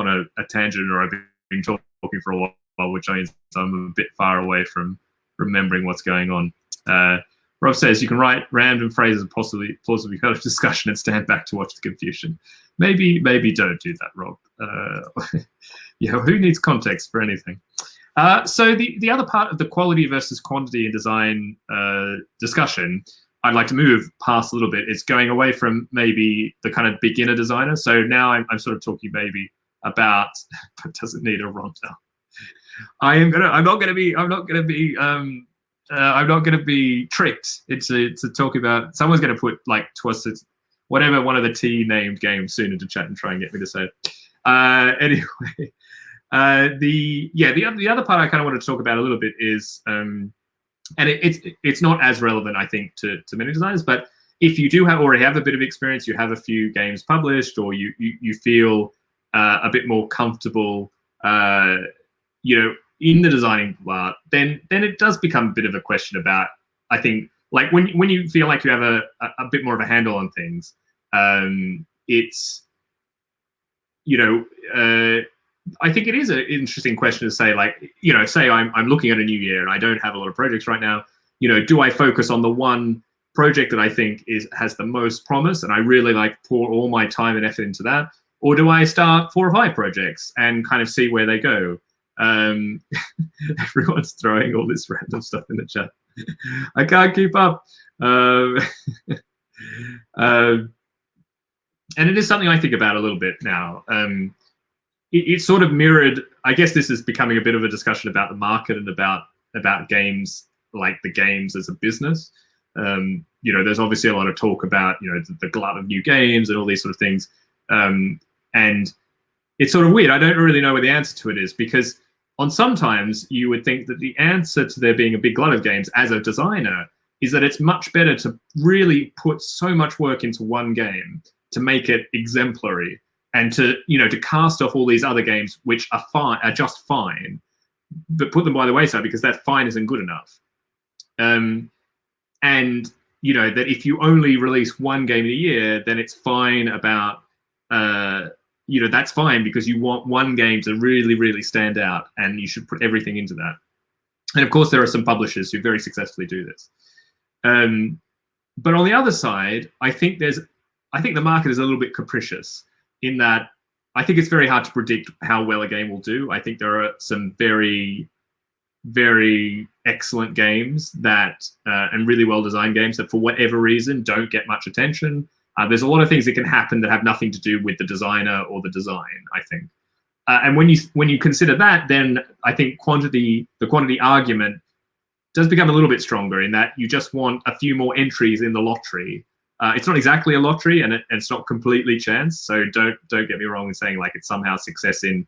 a tangent, or I've been talking for a while, which means I'm a bit far away from remembering what's going on. Rob says you can write random phrases and plausibly hold a discussion and stand back to watch the confusion. Maybe don't do that, Rob. Who needs context for anything? So the other part of the quality versus quantity in design discussion, I'd like to move past a little bit. It's going away from maybe the kind of beginner designer. So now I'm sort of talking maybe about, but doesn't need a Ron now. I'm not gonna be tricked into talking about. Someone's gonna put like whatever one of the T named games soon into chat and try and get me to say it. Anyway, the other part I kind of want to talk about a little bit is, and it's not as relevant, I think, to many designers, but if you do already have a bit of experience, you have a few games published, or you feel a bit more comfortable, in the designing part, then it does become a bit of a question about, I think, like when you feel like you have a bit more of a handle on things, it's, I think it is an interesting question to say, like, say I'm looking at a new year and I don't have a lot of projects right now. Do I focus on the one project that I think has the most promise and I really like pour all my time and effort into that, or do I start 4 or 5 projects and kind of see where they go? Everyone's throwing all this random stuff in the chat. I can't keep up. And it is something I think about a little bit now. It's sort of mirrored. I guess this is becoming a bit of a discussion about the market and about games, like the games as a business. There's obviously a lot of talk about the glut of new games and all these sort of things. And it's sort of weird. I don't really know where the answer to it is, because sometimes you would think that the answer to there being a big glut of games as a designer is that it's much better to really put so much work into one game to make it exemplary, and to cast off all these other games which are just fine, but put them by the wayside because that fine isn't good enough. And that if you only release one game a year, then it's fine about that's fine because you want one game to really, really stand out, and you should put everything into that. And of course, there are some publishers who very successfully do this. But on the other side, I think the market is a little bit capricious in that I think it's very hard to predict how well a game will do. I think there are some very, very excellent games that and really well designed games that for whatever reason don't get much attention. There's a lot of things that can happen that have nothing to do with the designer or the design, I think. And when you consider that, then I think the quantity argument does become a little bit stronger in that you just want a few more entries in the lottery. It's not exactly a lottery, and it's not completely chance. So don't get me wrong in saying like it's somehow success in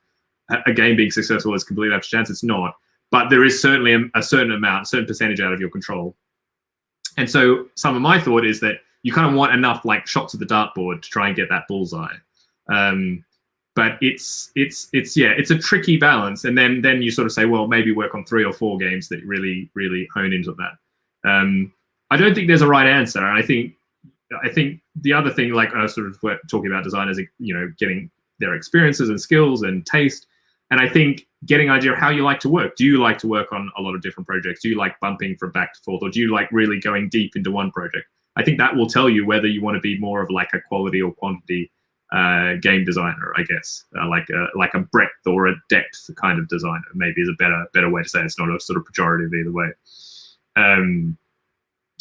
a game being successful is completely up to chance. It's not, but there is certainly a certain amount, a certain percentage out of your control. And so some of my thought is that you kind of want enough like shots at the dartboard to try and get that bullseye. But it's a tricky balance, and then you sort of say, well, maybe work on 3 or 4 games that really hone into that. I don't think there's a right answer, and I think the other thing, like I was sort of talking about designers, getting their experiences and skills and taste, and I think getting an idea of how you like to work. Do you like to work on a lot of different projects? Do you like bumping from back to forth, or do you like really going deep into one project? I think that will tell you whether you want to be more of like a quality or quantity game designer, I guess, like a breadth or a depth kind of designer, maybe is a better way to say it. It's not a sort of pejorative either way.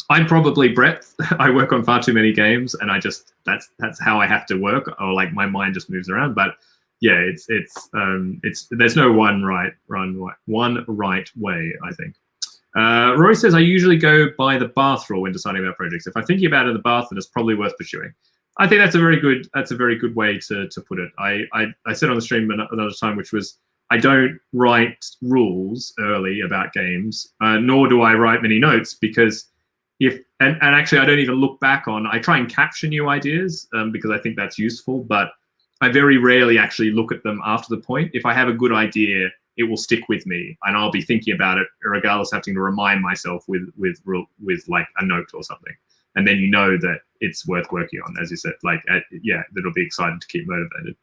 I'm probably breadth. I work on far too many games, and that's how I have to work, or like my mind just moves around. But yeah, it's there's no one right way, I think. Roy says, I usually go by the bath rule when deciding about projects. If I'm thinking about it in the bath, then it's probably worth pursuing. I think that's a very good way to put it. I said on the stream another time, which was I don't write rules early about games, nor do I write many notes, because and actually I don't even look back on. I try and capture new ideas because I think that's useful, but I very rarely actually look at them after the point. If I have a good idea, it will stick with me, and I'll be thinking about it regardless of having to remind myself with like a note or something. And then you know that it's worth working on, as you said. Like, that'll be exciting to keep motivated.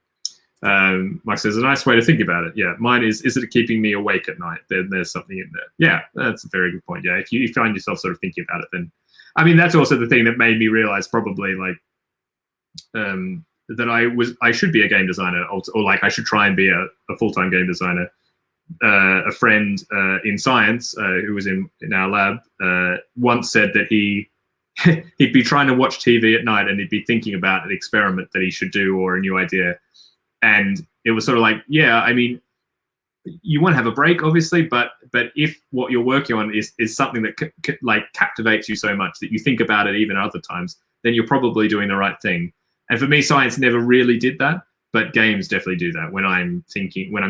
Mike says, a nice way to think about it. Yeah, mine is it keeping me awake at night? There's something in there. Yeah, that's a very good point. Yeah, if you find yourself sort of thinking about it, then, I mean, that's also the thing that made me realize probably like that I should be a game designer, or like I should try and be a full-time game designer. A friend in science who was in our lab once said that he'd be trying to watch TV at night and he'd be thinking about an experiment that he should do or a new idea. And it was sort of like, yeah, I mean, you want to have a break, obviously, but if what you're working on is something that like captivates you so much that you think about it even other times, then you're probably doing the right thing. And for me, science never really did that, but games definitely do that. When I'm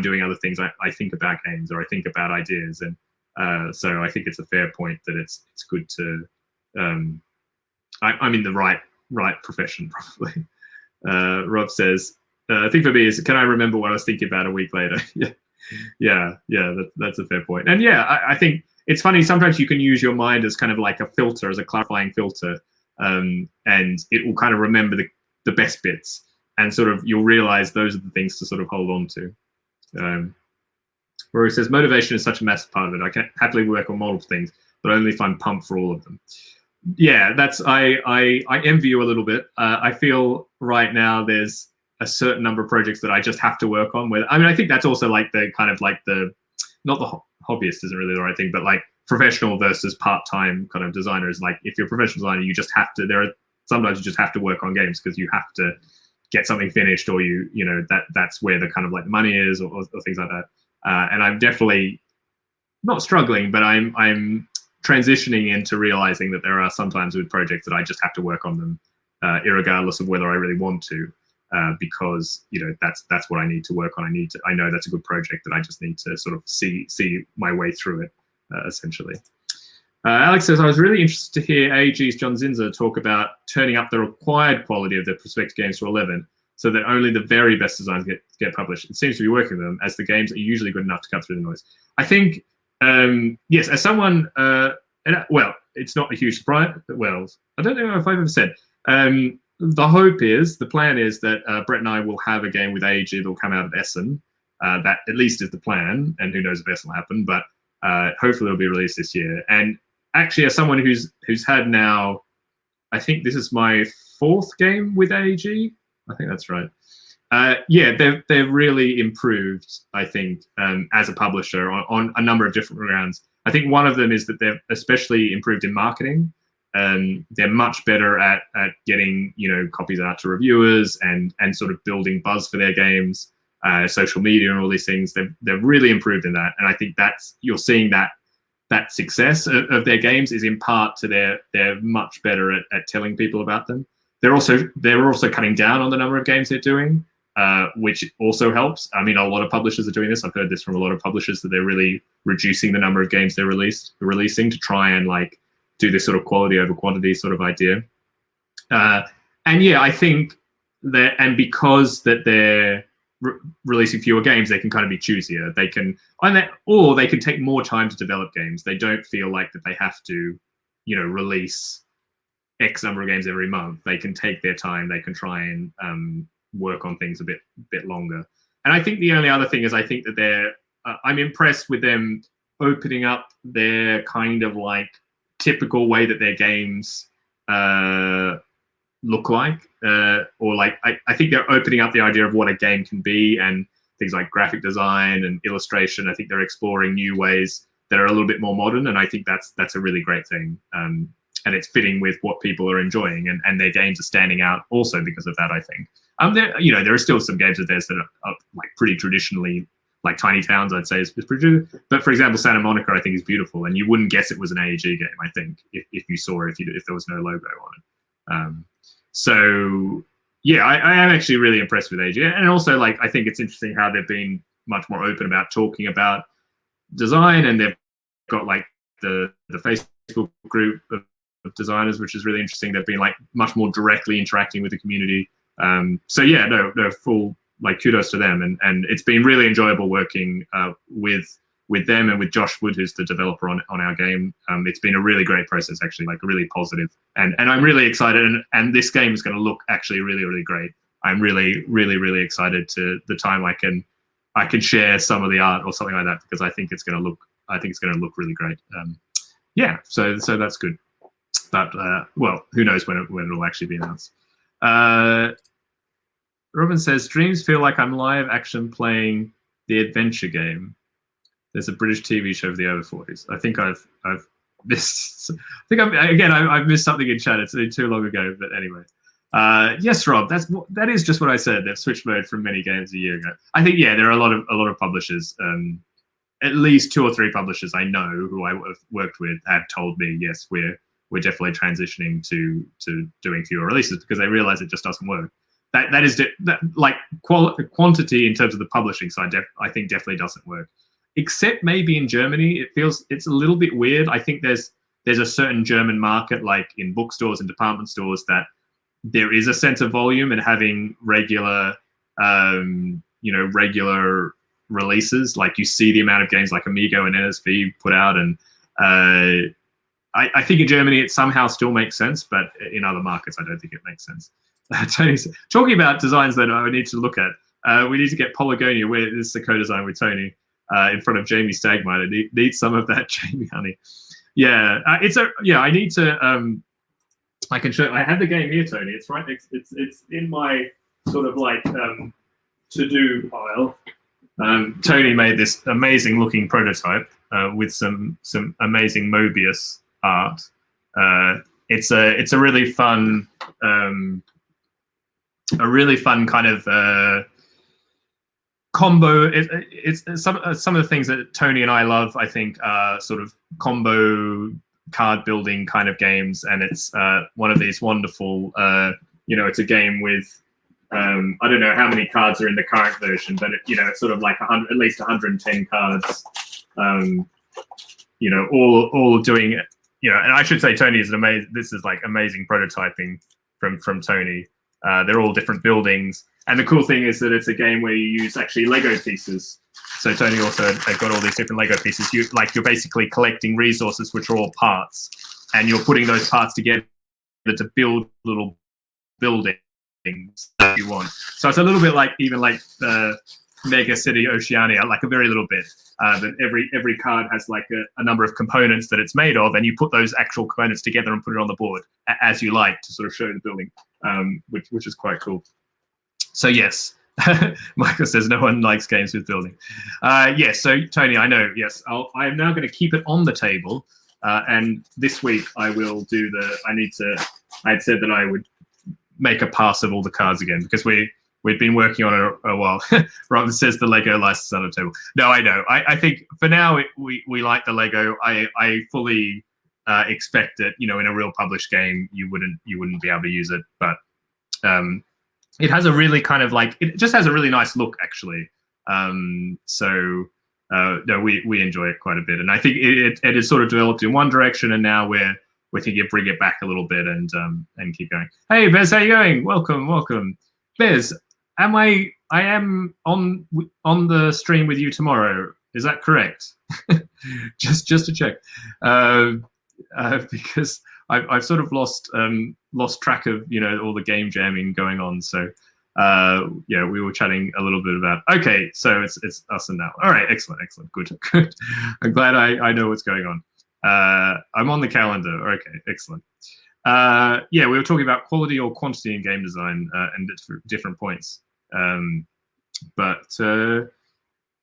doing other things, I think about games or I think about ideas. And so I think it's a fair point that it's good to, I'm in the right profession, probably. Rob says, I think for me is, can I remember what I was thinking about a week later? yeah, that's a fair point. And yeah, I think it's funny, sometimes you can use your mind as kind of like a filter, as a clarifying filter, and it will kind of remember the best bits, and sort of you'll realize those are the things to sort of hold on to. Where he says, motivation is such a massive part of it. I can happily work on multiple things, but only if I'm pumped for all of them. Yeah, I envy you a little bit. I feel right now there's a certain number of projects that I just have to work on with. I mean, I think that's also like the kind of like not the hobbyist isn't really the right thing, but like professional versus part-time kind of designers. Like if you're a professional designer, you just have to, sometimes you just have to work on games because you have to get something finished, or that's where the kind of like money is, or things like that. And I'm definitely not struggling, but I'm transitioning into realizing that there are sometimes with projects that I just have to work on them, irregardless of whether I really want to, because that's what I need to work on. I know that's a good project that I just need to sort of see my way through it, essentially. Alex says, I was really interested to hear AEG's John Zinzer talk about turning up the required quality of their prospective games to 11, so that only the very best designs get published. It seems to be working with them, as the games are usually good enough to cut through the noise. I think, yes, as someone, well, it's not a huge surprise. Well, I don't know if I've ever said. The plan is that Brett and I will have a game with AEG that will come out of Essen. That at least is the plan, and who knows if Essen will happen. But Hopefully it'll be released this year. And actually, as someone who's had now, I think this is my 4th game with AEG. I think that's right. Yeah, they've really improved, I think, as a publisher on a number of different grounds. I think one of them is that they've especially improved in marketing. They're much better at getting copies out to reviewers and sort of building buzz for their games, social media and all these things. They've really improved in that, and I think you're seeing that success of their games is in part to they're much better at telling people about them. They're also cutting down on the number of games they're doing, which also helps. I mean, a lot of publishers are doing this. I've heard this from a lot of publishers that they're really reducing the number of games they're releasing to try and like do this sort of quality over quantity sort of idea. And yeah, I think that, and because that they're releasing fewer games, they can kind of be choosier. They can take more time to develop games. They don't feel like that they have to, release X number of games every month. They can take their time. They can try and work on things a bit longer. And I think the only other thing is I think that I'm impressed with them opening up their kind of like typical way that their games look like, or like I think they're opening up the idea of what a game can be, and things like graphic design and illustration. I think they're exploring new ways that are a little bit more modern, and I think that's a really great thing. And it's fitting with what people are enjoying, and their games are standing out also because of that, I think. There are still some games of theirs that are like pretty traditionally, like Tiny Towns, I'd say is pretty good. But for example, Santa Monica, I think is beautiful, and you wouldn't guess it was an AEG game, I think, if you saw it, if there was no logo on it. So yeah, I am actually really impressed with AEG, and also like I think it's interesting how they've been much more open about talking about design, and they've got like the Facebook group of designers, which is really interesting. They've been like much more directly interacting with the community. So yeah, no, full like kudos to them, and it's been really enjoyable working with them and with Josh Wood, who's the developer on our game. It's been a really great process, actually, like really positive, and I'm really excited. And this game is going to look actually really, really great. I'm really, really, really excited to the time I can share some of the art or something like that, because I think it's going to look really great. Yeah, so that's good. But well, who knows when it'll actually be announced. Robin says, dreams feel like I'm live action playing the adventure game. There's a British TV show for the over 40s. I think I've missed. I've missed something in chat. It's too long ago, but anyway. Yes, Rob. That is just what I said. They've switched mode from many games a year ago. I think there are a lot of publishers. At least 2 or 3 publishers I know who I've worked with have told me, yes, we're definitely transitioning to doing fewer releases because they realize it just doesn't work. Quantity in terms of the publishing side, I think definitely doesn't work. Except maybe in Germany, it's a little bit weird. I think there's a certain German market, like in bookstores and department stores, that there is a sense of volume, and having regular releases, like you see the amount of games like Amigo and NSV put out, and I think in Germany it somehow still makes sense, but in other markets I don't think it makes sense. Tony's talking about designs that I need to look at. We need to get Polygonia, where this is a co-design with Tony, in front of Jamie Stagmire. I need some of that Jamie honey. Yeah, I need to. I can show. I have the game here, Tony. It's right next. It's in my sort of like to-do pile. Tony made this amazing looking prototype with some amazing Mobius art. It's a really fun kind of combo. It's some of the things that Tony and I love, I think, sort of combo card building kind of games, and it's one of these wonderful. It's a game with I don't know how many cards are in the current version, but it's sort of like at least 110 cards. All doing. And I should say Tony is an amazing. This is like amazing prototyping from Tony. They're all different buildings. And the cool thing is that it's a game where you use actually Lego pieces. So Tony also got all these different Lego pieces. You're basically collecting resources, which are all parts, and you're putting those parts together to build little buildings that you want. So it's a little bit like even like the Mega City Oceania, like a very little bit. That every card has like a number of components that it's made of, and you put those actual components together and put it on the board as you like to sort of show the building, which is quite cool. So yes, Michael says no one likes games with building. Yes, so Tony, I know. Yes, I am now going to keep it on the table, and this week I will do the. I had said that I would make a pass of all the cards again because we've been working on it a while. Robin says the Lego license on the table. No, I know. I think for now we like the Lego. I fully expect that in a real published game you wouldn't be able to use it, but it has a really kind of like it just has a really nice look actually. So no, we enjoy it quite a bit, and I think it has sort of developed in one direction, and now we're thinking of bring it back a little bit and keep going. Hey Bez, how you going? Welcome, Bez. I am on the stream with you tomorrow. Is that correct? just to check, because I've sort of lost track of all the game jamming going on. So yeah, we were chatting a little bit about. Okay, so it's us and now. All right, excellent, good. I'm glad I know what's going on. I'm on the calendar. Okay, excellent. Yeah, we were talking about quality or quantity in game design and different points.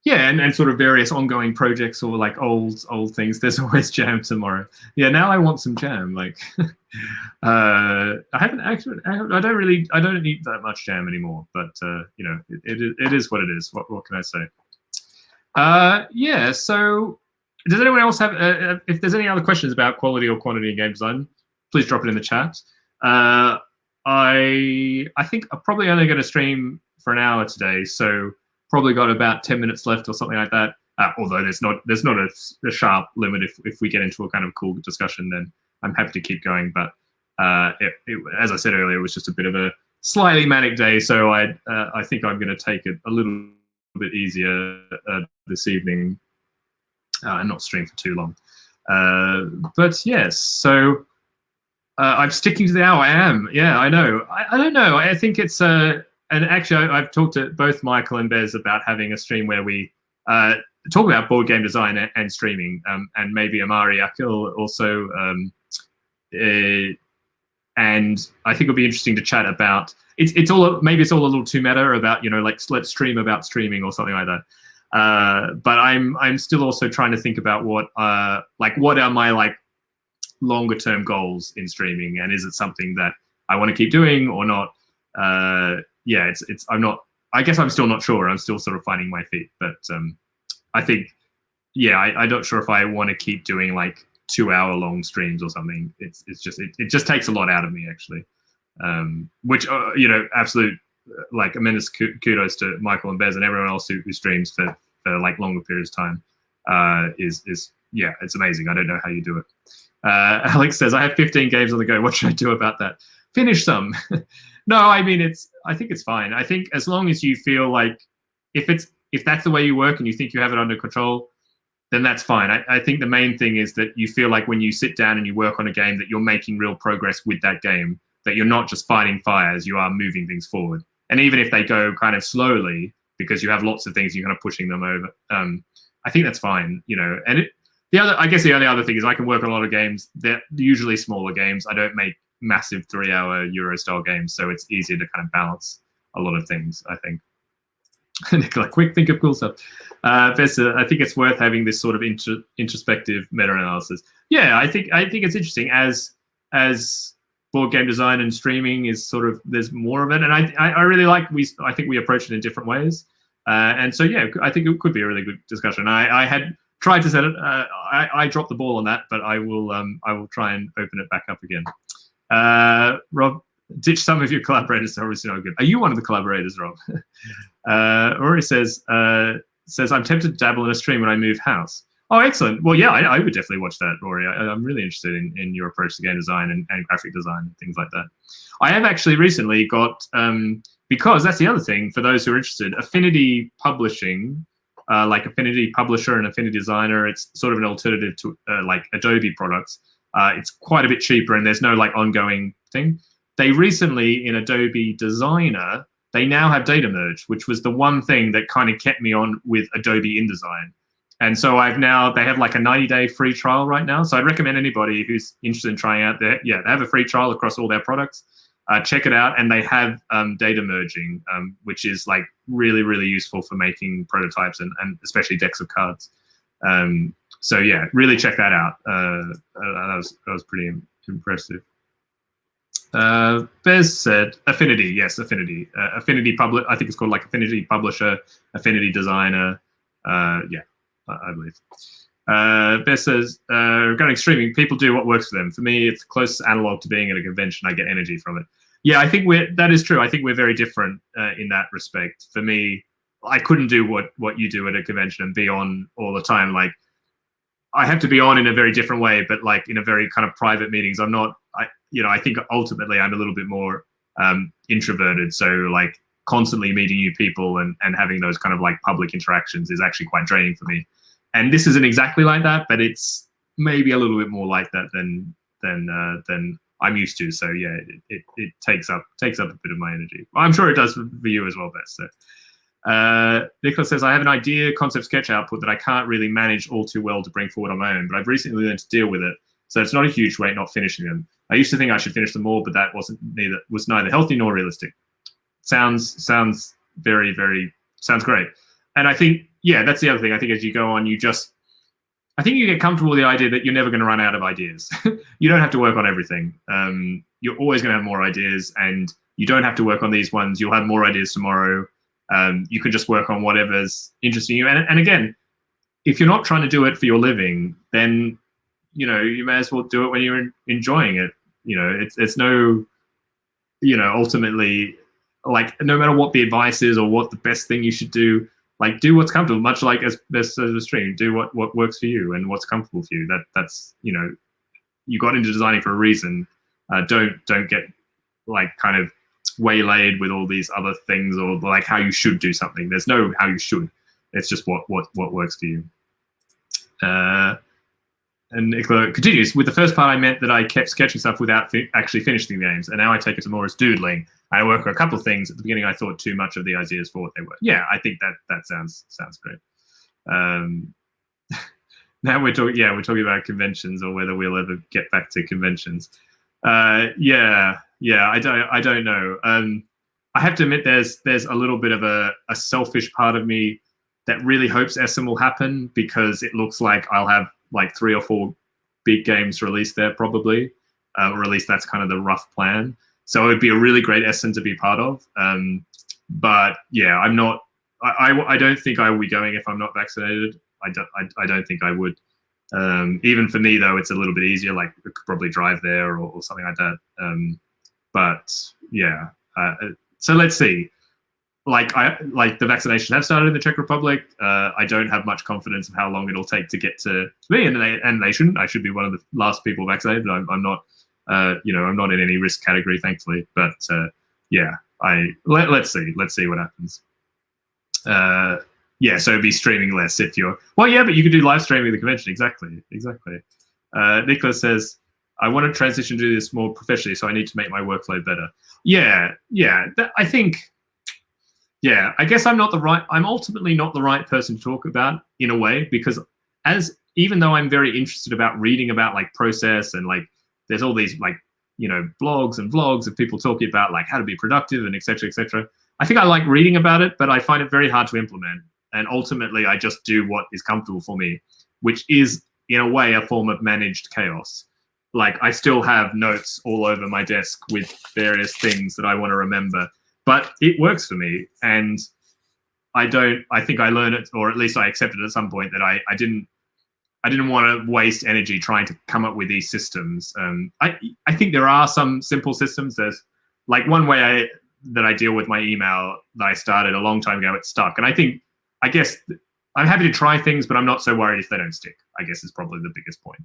Yeah, and sort of various ongoing projects or like old things. There's always jam tomorrow. Yeah, now I want some jam. Like, I don't eat that much jam anymore. But it is what it is. What can I say? Yeah. So, does anyone else have? If there's any other questions about quality or quantity in game design, please drop it in the chat. I think I'm probably only going to stream for an hour today, so probably got about 10 minutes left or something like that. Although there's not a sharp limit. If we get into a kind of cool discussion, then I'm happy to keep going. But as I said earlier, it was just a bit of a slightly manic day, so I think I'm going to take it a little bit easier this evening and not stream for too long. But yes, so I'm sticking to the hour. I am. Yeah, I know. I don't know. I think it's and actually, I've talked to both Michael and Bez about having a stream where we talk about board game design and streaming, and maybe Amari Akil also. And I think it'll be interesting to chat about. It's all a little too meta about like let's stream about streaming or something like that. But I'm still also trying to think about what are my like longer term goals in streaming, and is it something that I want to keep doing or not? Yeah, I guess I'm still not sure. I'm still sort of finding my feet, but I think, yeah, I'm not sure if I want to keep doing like 2-hour long streams or something. It just takes a lot out of me actually, which absolute like immense kudos to Michael and Bez and everyone else who streams for like longer periods of time. Is yeah, it's amazing. I don't know how you do it. Alex says, I have 15 games on the go. What should I do about that? Finish some. No, I mean, I think it's fine. I think as long as you feel like if that's the way you work and you think you have it under control, then that's fine. I think the main thing is that you feel like when you sit down and you work on a game that you're making real progress with that game, that you're not just fighting fires, you are moving things forward. And even if they go kind of slowly because you have lots of things, you're kind of pushing them over. I think that's fine, And I guess the only other thing is I can work on a lot of games. They're usually smaller games. I don't make massive 3-hour Euro style games, so it's easier to kind of balance a lot of things, I think. Nicola, quick, think of cool stuff. Vesta, I think it's worth having this sort of introspective meta-analysis. Yeah, I think it's interesting as board game design and streaming is sort of there's more of it, and I really like I think we approach it in different ways, and so yeah, I think it could be a really good discussion. I had tried to set it. I dropped the ball on that, but I will try and open it back up again. Rob, ditch some of your collaborators. They're obviously not good. Are you one of the collaborators, Rob? Rory says I'm tempted to dabble in a stream when I move house. Oh, excellent. Well, yeah, I would definitely watch that, Rory. I'm really interested in your approach to game design and graphic design and things like that. I have actually recently got, because that's the other thing for those who are interested, Affinity Publishing, like Affinity Publisher and Affinity Designer, it's sort of an alternative to like Adobe products. It's quite a bit cheaper and there's no like ongoing thing. They recently in Adobe Designer they now have data merge, which was the one thing that kind of kept me on with Adobe InDesign. And so they have like a 90-day free trial right now. So I'd recommend anybody who's interested in trying out they have a free trial across all their products. Check it out. And they have data merging, which is like really, really useful for making prototypes and especially decks of cards. So yeah, really check that out. That was pretty impressive. Bez said Affinity. Yes, Affinity. Affinity Public. I think it's called like Affinity Publisher, Affinity Designer. Yeah, I believe. Bez says regarding streaming, people do what works for them. For me, it's close analog to being at a convention. I get energy from it. Yeah, I think that is true. I think we're very different in that respect. For me, I couldn't do what you do at a convention and be on all the time. Like, I have to be on in a very different way, but like in a very kind of private meetings. I'm not. I think ultimately I'm a little bit more introverted. So like constantly meeting new people and having those kind of like public interactions is actually quite draining for me. And this isn't exactly like that, but it's maybe a little bit more like that than I'm used to. So yeah, it takes up a bit of my energy. I'm sure it does for you as well, Bess. So Nicholas says, I have an idea concept sketch output that I can't really manage all too well to bring forward on my own, but I've recently learned to deal with it. So it's not a huge weight not finishing them. I used to think I should finish them all, but that was neither healthy nor realistic. Sounds very, very, sounds great. And I think, yeah, that's the other thing. I think as you go on, I think you get comfortable with the idea that you're never going to run out of ideas. You don't have to work on everything. You're always going to have more ideas, and you don't have to work on these ones. You'll have more ideas tomorrow. You can just work on whatever's interesting you. And again, if you're not trying to do it for your living, then, you may as well do it when you're enjoying it. It's no, ultimately, like, no matter what the advice is or what the best thing you should do, like, do what's comfortable, much like as a stream, do what works for you and what's comfortable for you. That's, you got into designing for a reason. Don't get like kind of waylaid with all these other things or like how you should do something. There's no how you should. It's just what works for you. And Nicola continues, with the first part, I meant that I kept sketching stuff without actually finishing the games, and now I take it more as doodling. I work on a couple of things. At the beginning, I thought too much of the ideas for what they were. Yeah, I think that sounds great. Now we're talking about conventions or whether we'll ever get back to conventions. Yeah, I don't know. I have to admit, there's a little bit of a selfish part of me that really hopes Essen will happen, because it looks like I'll have like 3 or 4 big games released there probably, or at least that's kind of the rough plan. So it'd be a really great Essen to be part of. But yeah, I'm not. I don't think I will be going if I'm not vaccinated. I don't think I would. Even for me though, it's a little bit easier. Like, I could probably drive there or something like that. But yeah. So let's see. Like the vaccinations have started in the Czech Republic. I don't have much confidence of how long it'll take to get to me, and they shouldn't. I should be one of the last people vaccinated, but I'm not. I'm not in any risk category, thankfully. But yeah, let's see what happens. Yeah, so it'd be streaming less if you're. Well, yeah, but you could do live streaming at the convention. Exactly. Nicholas says, I want to transition to do this more professionally, so I need to make my workflow better. Yeah. I think. Yeah, I guess I'm ultimately not the right person to talk about, in a way, because even though I'm very interested about reading about like process and like there's all these like, blogs and vlogs of people talking about like how to be productive and et cetera, I think I like reading about it, but I find it very hard to implement. And ultimately I just do what is comfortable for me, which is in a way a form of managed chaos. Like, I still have notes all over my desk with various things that I want to remember. But it works for me, and I think I learned it, or at least I accepted at some point that I didn't want to waste energy trying to come up with these systems. I think there are some simple systems. There's like one way that I deal with my email that I started a long time ago. It's stuck, and I guess I'm happy to try things, but I'm not so worried if they don't stick, I guess is probably the biggest point.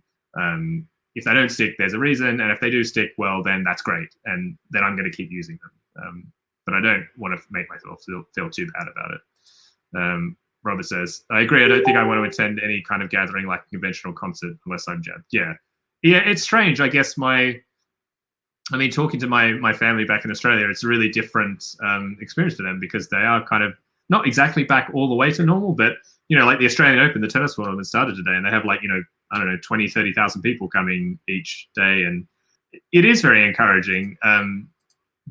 If they don't stick, there's a reason, and if they do stick, well, then that's great, and then I'm going to keep using them. But I don't want to make myself feel too bad about it. Robert says, I agree. I don't think I want to attend any kind of gathering like a conventional concert unless I'm jabbed. Yeah, it's strange. I guess my I mean, talking to my family back in Australia, it's a really different experience for them because they are kind of not exactly back all the way to normal, but like the Australian Open, the tennis tournament started today, and they have like I don't know 20, 30,000 people coming each day, and it is very encouraging.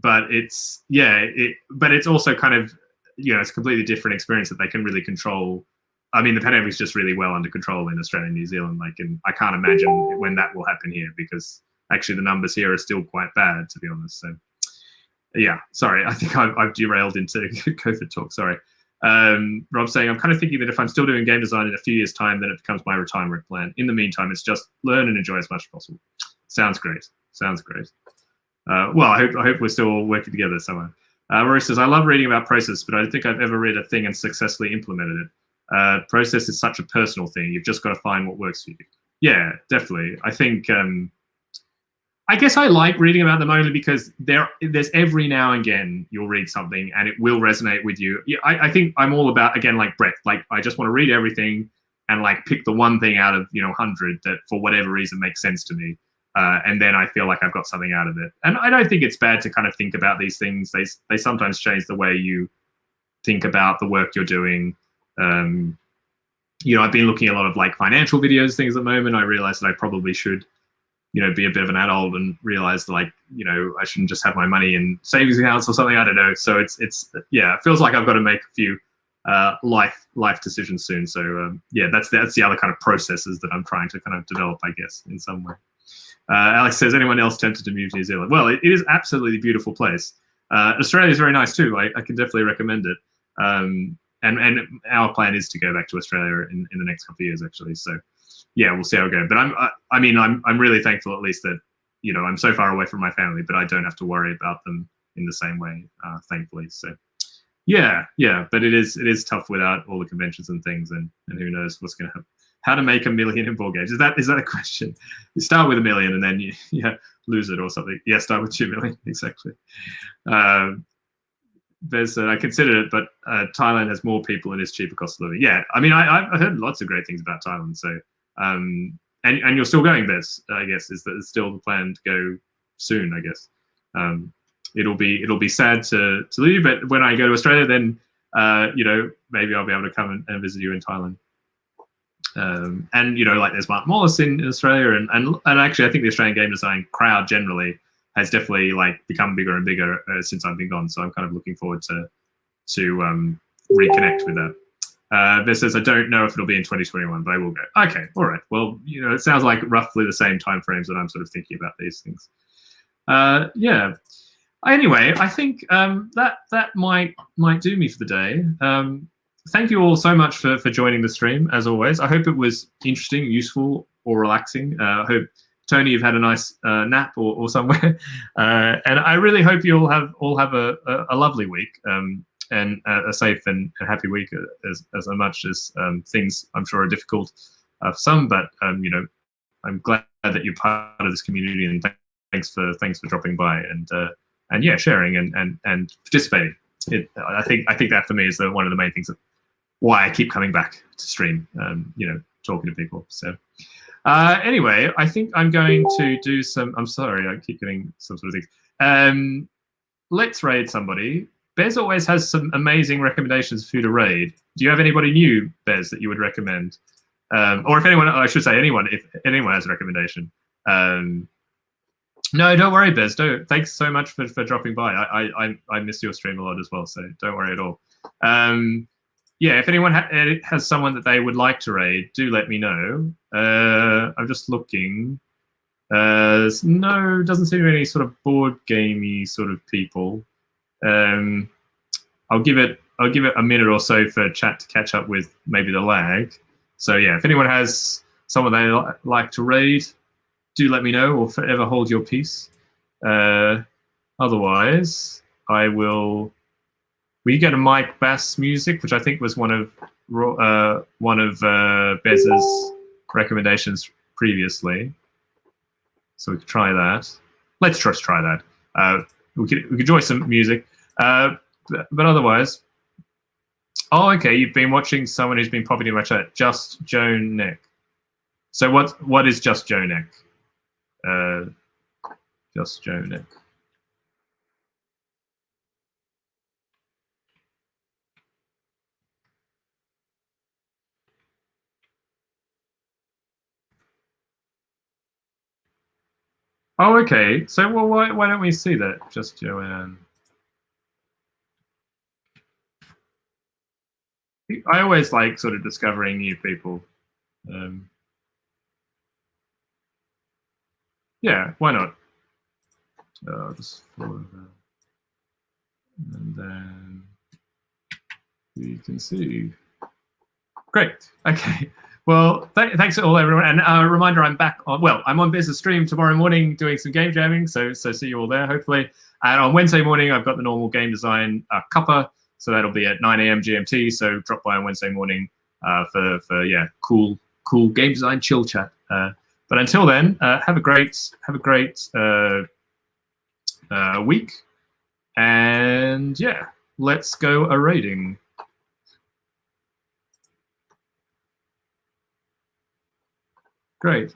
But it's but it's also kind of it's a completely different experience that they can really control. I mean, the pandemic is just really well under control in Australia and New Zealand. Like, and I can't imagine when that will happen here because actually the numbers here are still quite bad, to be honest. So, yeah, sorry, I think I've derailed into COVID talk. Sorry. Rob's saying, I'm kind of thinking that if I'm still doing game design in a few years' time, then it becomes my retirement plan. In the meantime, it's just learn and enjoy as much as possible. Sounds great. Sounds great. Well, I hope we're still working together somewhere. Rory says, I love reading about process, but I don't think I've ever read a thing and successfully implemented it. Process is such a personal thing. You've just got to find what works for you. Yeah, definitely. I think, I guess I like reading about them only because there's every now and again you'll read something and it will resonate with you. Yeah, I think I'm all about, again, like breadth. Like, I just want to read everything and like pick the one thing out of 100 that for whatever reason makes sense to me. And then I feel like I've got something out of it. And I don't think it's bad to kind of think about these things. They sometimes change the way you think about the work you're doing. I've been looking at a lot of like financial videos, things at the moment. I realized that I probably should, be a bit of an adult and realize like, I shouldn't just have my money in savings accounts or something. I don't know. So it feels like I've got to make a few life decisions soon. So that's the other kind of processes that I'm trying to kind of develop, I guess, in some way. Alex says, anyone else tempted to move to New Zealand? Well, it is absolutely a beautiful place. Australia is very nice too. I can definitely recommend it. And our plan is to go back to Australia in the next couple of years, actually. So yeah, we'll see how it goes. But I'm really thankful at least that I'm so far away from my family, but I don't have to worry about them in the same way, thankfully. So yeah. But it is tough without all the conventions and things, and who knows what's going to happen. How to make $1 million in board games? Is that a question? You start with $1 million and then you lose it or something. Yeah, start with 2 million exactly. There's I considered it, but Thailand has more people and is cheaper cost of living. Yeah, I mean I've heard lots of great things about Thailand. So and you're still going, Bez, I guess, is that it's still the plan to go soon, I guess. It'll be sad to leave, but when I go to Australia, then maybe I'll be able to come and visit you in Thailand. And like there's Mark Morris in Australia, and actually I think the Australian game design crowd generally has definitely like become bigger and bigger since I've been gone. So I'm kind of looking forward to reconnect with that. This says, I don't know if it'll be in 2021, but I will go. Okay, all right. Well, it sounds like roughly the same timeframes that I'm sort of thinking about these things. Yeah. Anyway, I think that might do me for the day. Thank you all so much for joining the stream, as always. I hope it was interesting, useful, or relaxing. I hope, Tony, you've had a nice nap or somewhere. And I really hope you all have a lovely week and a safe and happy week as much as things I'm sure are difficult for some. But, I'm glad that you're part of this community, and thanks for dropping by and yeah, sharing and participating. I think that for me is one of the main things that why I keep coming back to stream, talking to people. So anyway, I think I'm going to do some, I'm sorry, I keep getting some sort of things. Let's raid somebody. Bez always has some amazing recommendations for who to raid. Do you have anybody new, Bez, that you would recommend? Or if anyone, I should say anyone, if anyone has a recommendation. No, don't worry, Bez. Thanks so much for dropping by. I miss your stream a lot as well, so don't worry at all. Yeah, if anyone has someone that they would like to raid, do let me know. I'm just looking. No, doesn't seem to be any sort of board gamey sort of people. I'll give it a minute or so for chat to catch up with maybe the lag. So yeah, if anyone has someone they like to raid, do let me know, or forever hold your peace. Otherwise, I will. We get a Mike Bass music, which I think was one of Bez's recommendations previously. So we could try that. Let's just try that. We could enjoy some music, but otherwise. Oh, okay. You've been watching someone who's been popping in my chat. Just Joan Neck. So what is Just Joan Neck? Just Joe Nick. Oh, okay. So, well, why don't we see that? Just Joanne. I always like sort of discovering new people. Yeah, why not? Just follow that. And then we can see. Great. Okay. Well, thanks all everyone. And a reminder, I'm back on. Well, I'm on Business Stream tomorrow morning doing some game jamming. So see you all there, hopefully. And on Wednesday morning, I've got the normal game design cuppa. So that'll be at 9 a.m. GMT. So drop by on Wednesday morning for yeah, cool game design chill chat. But until then, have a great week. And yeah, let's go a raiding. Great.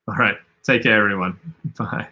All right. Take care, everyone. Bye.